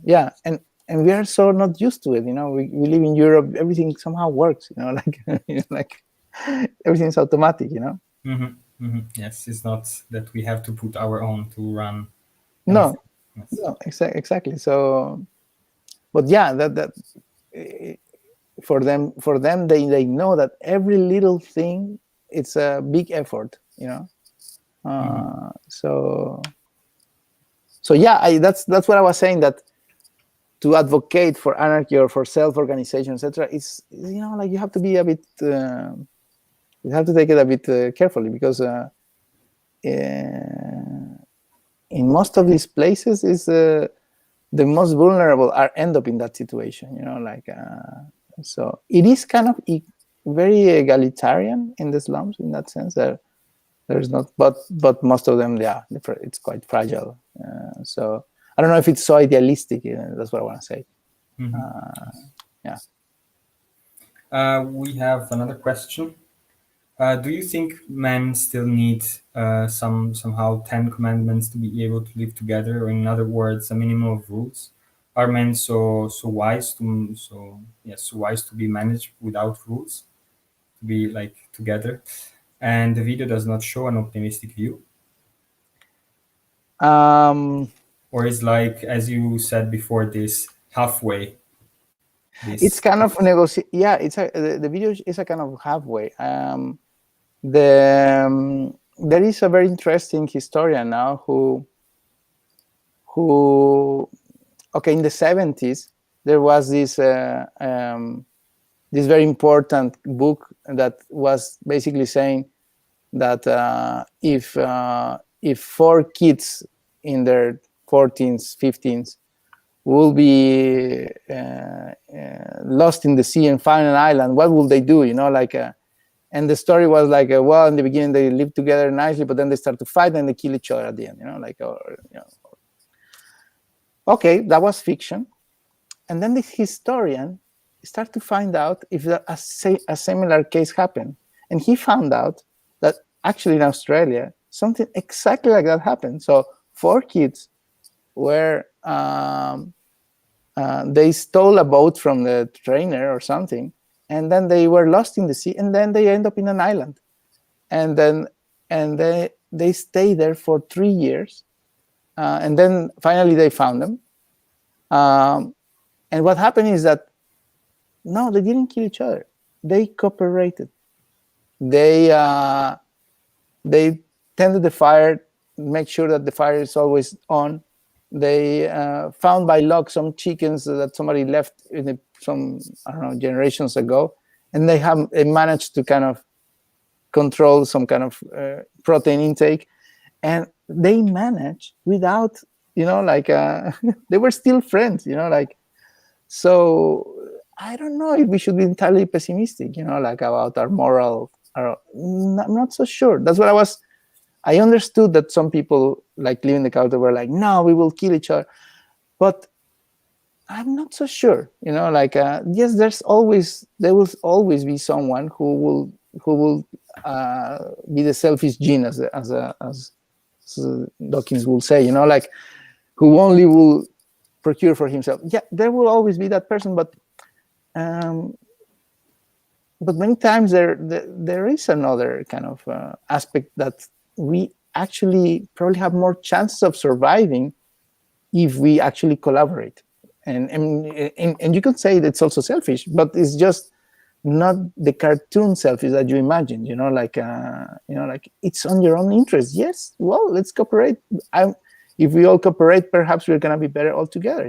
Yeah, and we are so not used to it. You know, we live in Europe. Everything somehow works. You know, like like everything's automatic. You know. Mm-hmm. Mm-hmm. Yes, it's not that we have to put our own to run. No, yes. No, exactly. So, but yeah, that for them, they know that every little thing, it's a big effort. You know. So yeah, that's what I was saying, that to advocate for anarchy or for self-organization, etc., it's, you know, like you have to be a bit, you have to take it a bit carefully, because in most of these places is the most vulnerable end up in that situation, like so it is kind of very egalitarian in the slums in that sense. That there's not, but most of them, yeah, it's quite fragile. So I don't know if it's so idealistic. That's what I want to say. Yeah. We have another question. Do you think men still need somehow 10 commandments to be able to live together, or in other words, a minimum of rules? Are men so wise to be managed without rules, to be like together? And the video does not show an optimistic view. Or is like, as you said before, this halfway. It's kind of yeah. The video is a kind of halfway. There is a very interesting historian now who okay, in the 70s there was this this very important book that was basically saying that if 4 kids in their 14s, 15s will be lost in the sea and find an island, what will they do? And the story was like, well, in the beginning they live together nicely, but then they start to fight and they kill each other at the end. Okay, that was fiction. And then the historian started to find out if a similar case happened, and he found out that actually in Australia something exactly like that happened. So 4 kids were they stole a boat from the trainer or something, and then they were lost in the sea, and then they end up in an island, and they stay there for 3 years, and then finally they found them. And what happened is that no, they didn't kill each other. They cooperated. They tended the fire, make sure that the fire is always on. They found by luck some chickens that somebody left some, I don't know, generations ago, and they managed to kind of control some kind of protein intake, and they managed without, they were still friends, so I don't know if we should be entirely pessimistic, about our moral. I'm not so sure. That's what I understood that some people like living the culture were like, no, we will kill each other. But I'm not so sure, yes, there will always be someone who will be the selfish gene, as Dawkins will say, who only will procure for himself. Yeah, there will always be that person, but many times there is another kind of aspect that we actually probably have more chances of surviving if we actually collaborate. And you could say it's also selfish, but it's just not the cartoon selfish that you imagine. Like it's on your own interest. Yes, well, let's cooperate. If we all cooperate, perhaps we're gonna be better all together.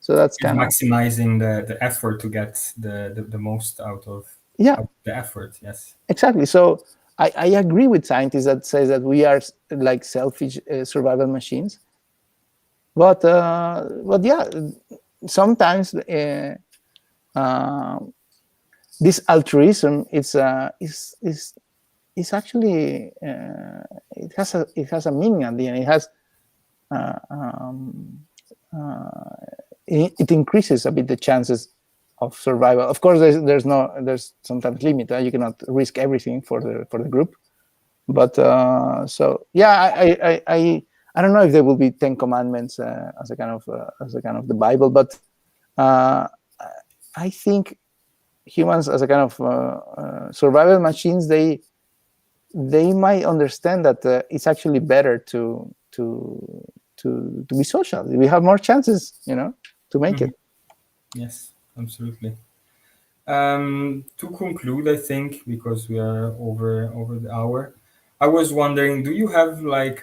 So that's kind of maximizing the effort to get the most out of the effort. Yes, exactly. So I agree with scientists that says that we are like selfish survival machines. But yeah, sometimes this altruism is actually it has a meaning at the end. It has it increases a bit the chances of survival. Of course, there's sometimes limit. You cannot risk everything for the group. But so yeah, I don't know if there will be 10 commandments as a kind of the Bible, but I think humans as a kind of survival machines, they might understand that it's actually better to be social. We have more chances, to make it. Yes, absolutely. To conclude, I think, because we are over the hour, I was wondering, do you have like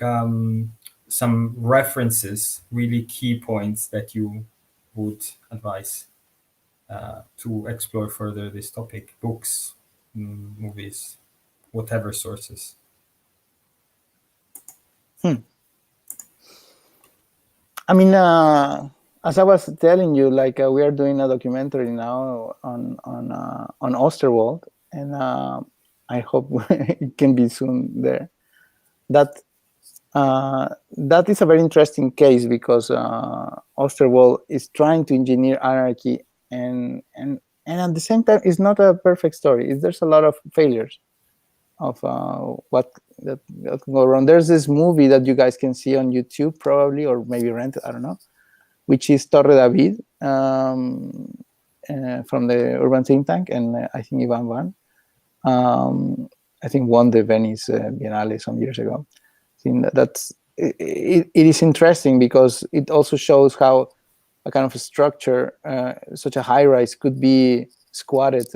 some references, really key points that you would advise to explore further this topic? Books, movies, whatever sources. I mean, as I was telling you, like we are doing a documentary now on Oosterwolde, and I hope it can be soon there. That is a very interesting case because Oosterwolde is trying to engineer anarchy, and at the same time, it's not a perfect story. There's a lot of failures of what can go wrong. There's this movie that you guys can see on YouTube probably, or maybe rent it, I don't know, which is Torre David from the Urban Think Tank, and I think Ivan Van, I think won the Venice Biennale some years ago. I think it is interesting because it also shows how a kind of a structure, such a high-rise, could be squatted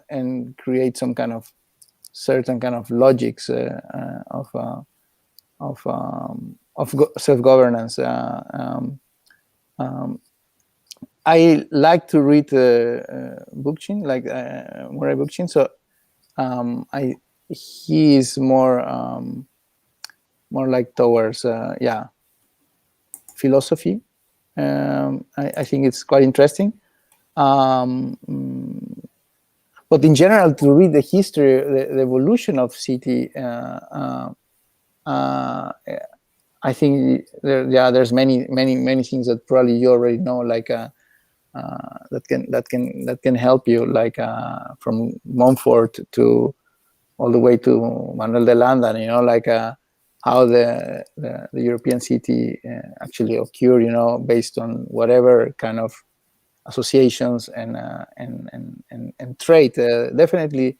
and create some kind of certain kind of logics of self-governance. I like to read Bookchin, like Murray Bookchin. So he is more like towards philosophy. I think it's quite interesting. But in general, to read the history, the evolution of city, I think there's many things that probably you already know, like that can help you, like from Montfort to all the way to Manuel de Landa, like how the European city actually occurred, based on whatever kind of associations and trade. Definitely,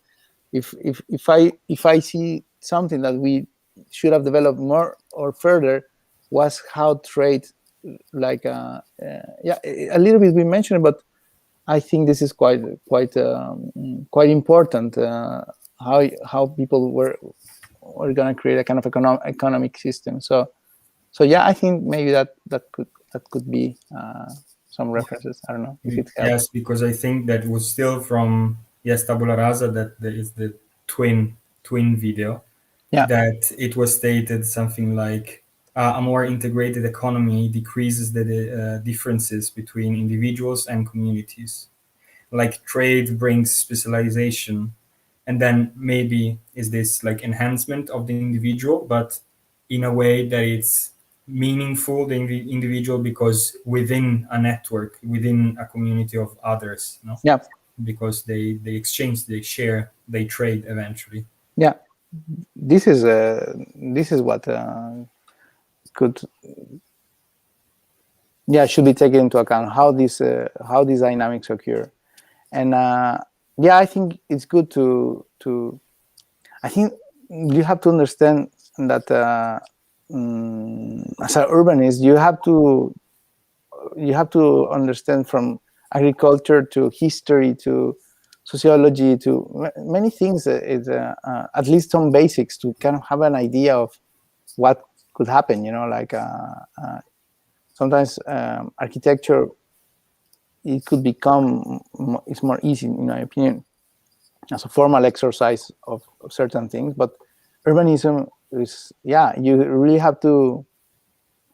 if I see something that we should have developed more or further, was how trade, like a little bit we mentioned it, but I think this is quite important. How people were going to create a kind of economic system. So yeah, I think maybe that could be some references. I don't know if it helps. Yes, because I think that was still from Tabula Rasa, that there is the twin video. Yeah. That it was stated something like a more integrated economy decreases the differences between individuals and communities. Like trade brings specialization, and then maybe is this like enhancement of the individual, but in a way that it's meaningful, the individual, because within a network, within a community of others, Yeah. Because they exchange, they share, they trade eventually. Yeah. This is what should be taken into account, how these dynamics occur. And I think it's good to I think you have to understand that as an urbanist, you have to understand from agriculture to history to sociology to many things, at least some basics, to kind of have an idea of what could happen. Like sometimes architecture, it could become, it's more easy, in my opinion, as a formal exercise of certain things. But urbanism is, you really have to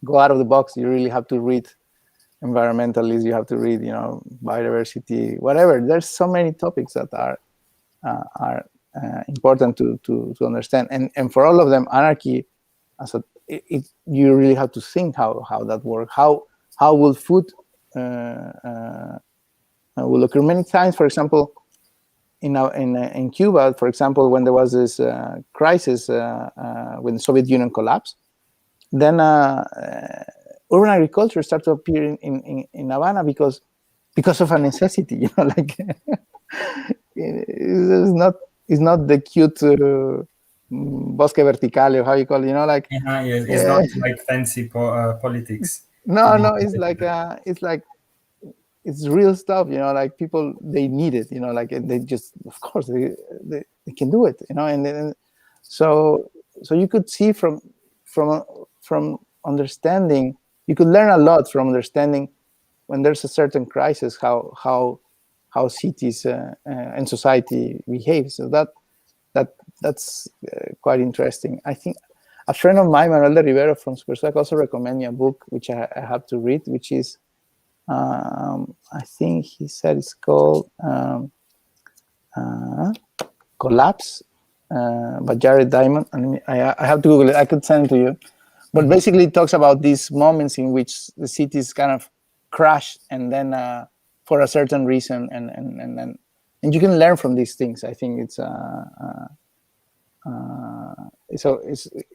go out of the box. You really have to read environmentalists, you have to read, biodiversity, whatever. There's so many topics that are important to understand, and for all of them, anarchy, you really have to think how that works. How will food will occur many times? For example, in Cuba, for example, when there was this crisis when the Soviet Union collapsed, then urban agriculture started to appear in Havana because of a necessity. Like it's not the cute bosque vertical, or how you call it, like it's not like fancy politics. No, it's like it's real stuff, like people, they need it, like they just, of course they can do it, and then so you could see from understanding, you could learn a lot from understanding when there's a certain crisis, how cities and society behave. So that's quite interesting. I think a friend of mine, Manuel de Rivero from Supersudaca, also recommended me a book which I have to read, which is, I think he said it's called Collapse by Jared Diamond. I have to Google it. I could send it to you. But basically, it talks about these moments in which the cities kind of crash, and then for a certain reason, and you can learn from these things. I think it's so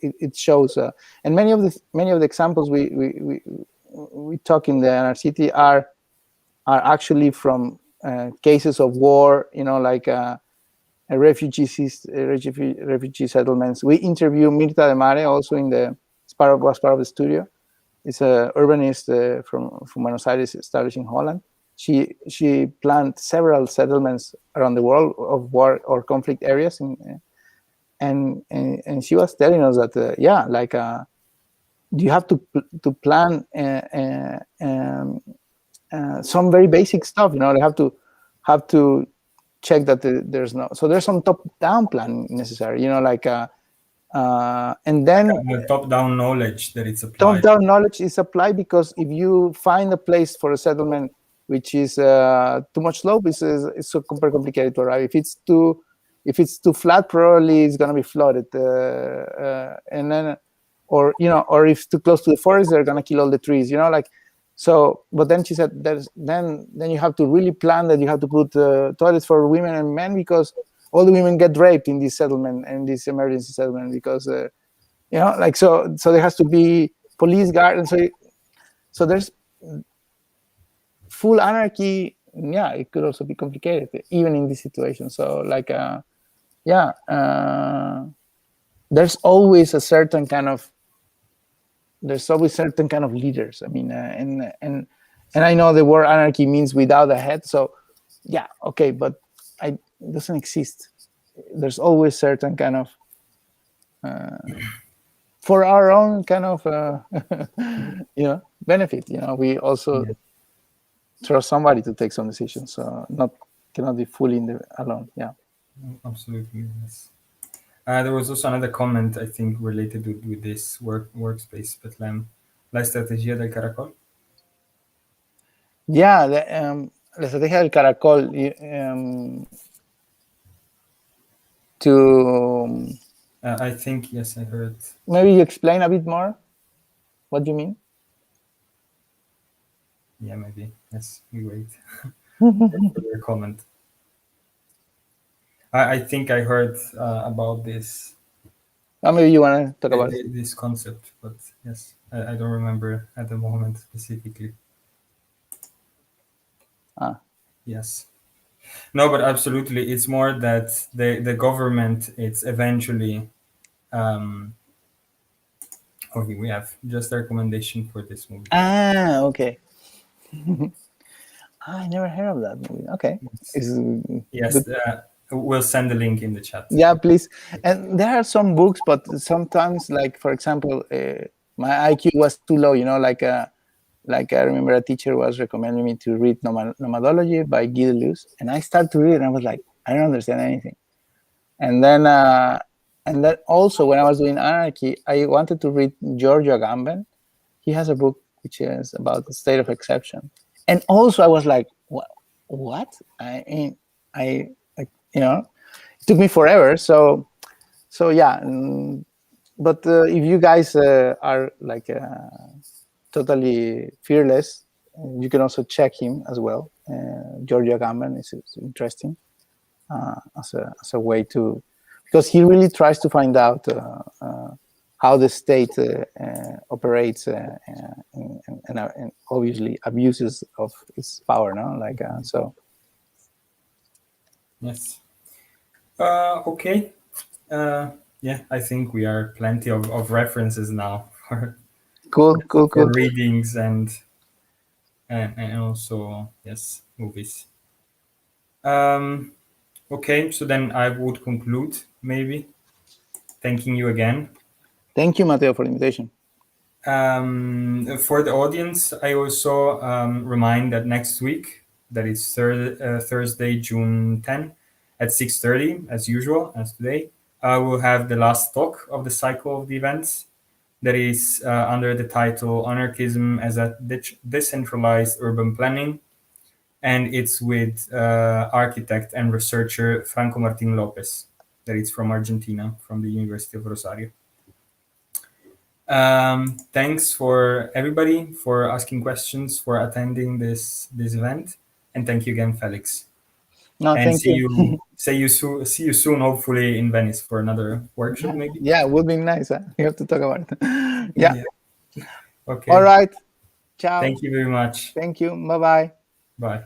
it shows, and many of the examples we talk in the Anarchy are actually from cases of war. Like refugee settlements. We interview Mirta de Mare also was part of the studio. It's an urbanist from Buenos Aires, established in Holland. She planned several settlements around the world of war or conflict areas, and she was telling us that you have to plan some very basic stuff. They have to check that there's some top-down plan necessary. And then the top-down knowledge that it's applied. Top-down knowledge is applied because if you find a place for a settlement which is too much slope, it's super complicated to arrive. If it's too flat, probably it's gonna be flooded, and then, or if too close to the forest, they're gonna kill all the trees. So. But then she said, then you have to really plan that you have to put toilets for women and men, because all the women get raped in this settlement and this emergency settlement, because so there has to be police guard, and so there's full anarchy. Yeah, it could also be complicated even in this situation. So there's always certain kind of leaders. I mean, and I know the word anarchy means without a head. So yeah, okay, but it doesn't exist. There's always certain kind of for our own kind of benefit. We also trust somebody to take some decisions. So cannot be fully alone. Yeah. Absolutely, yes. There was also another comment, I think, related with this workspace, but la estrategia del caracol. Yeah, la estrategia del caracol. I think, yes, I heard. Maybe you explain a bit more what you mean. Yeah, maybe. Yes, we wait for your comment. I think I heard about this. Maybe you want to talk about this concept, but yes, I don't remember at the moment specifically. Yes. No, but absolutely, it's more that the government, it's eventually. Okay, we have just a recommendation for this movie. Okay. I never heard of that movie. Okay. Yes, we'll send the link in the chat. Yeah, please. And there are some books, but sometimes, like for example, my IQ was too low. Like I remember a teacher was recommending me to read Nomadology by Guy Deleuze, and I started to read, and I was like, I don't understand anything. And then also when I was doing anarchy, I wanted to read Giorgio Agamben. He has a book which is about the state of exception, and also I was like, what? It took me forever. So yeah. But if you guys are like totally fearless, you can also check him as well. Giorgio Agamben is interesting as a way to, because he really tries to find out how the state operates and obviously abuses of its power. So. Yes. Okay. Yeah, I think we are plenty of references now for cool readings and also, yes, movies. Okay, so then I would conclude, maybe thanking you again. Thank you, Mateo, for the invitation. For the audience, I also remind that next week, that is Thursday, June 10, at 6:30, as usual, as today, we'll have the last talk of the cycle of the events that is under the title Anarchism as a Decentralized Urban Planning. And it's with architect and researcher Franco Martin Lopez, that is from Argentina, from the University of Rosario. Thanks for everybody for asking questions, for attending this event, and thank you again, Felix. No, and thank you. See you soon, hopefully in Venice for another workshop, maybe. Yeah, it would be nice. We have to talk about it. Yeah. Okay. All right. Ciao. Thank you very much. Thank you. Bye-bye. Bye.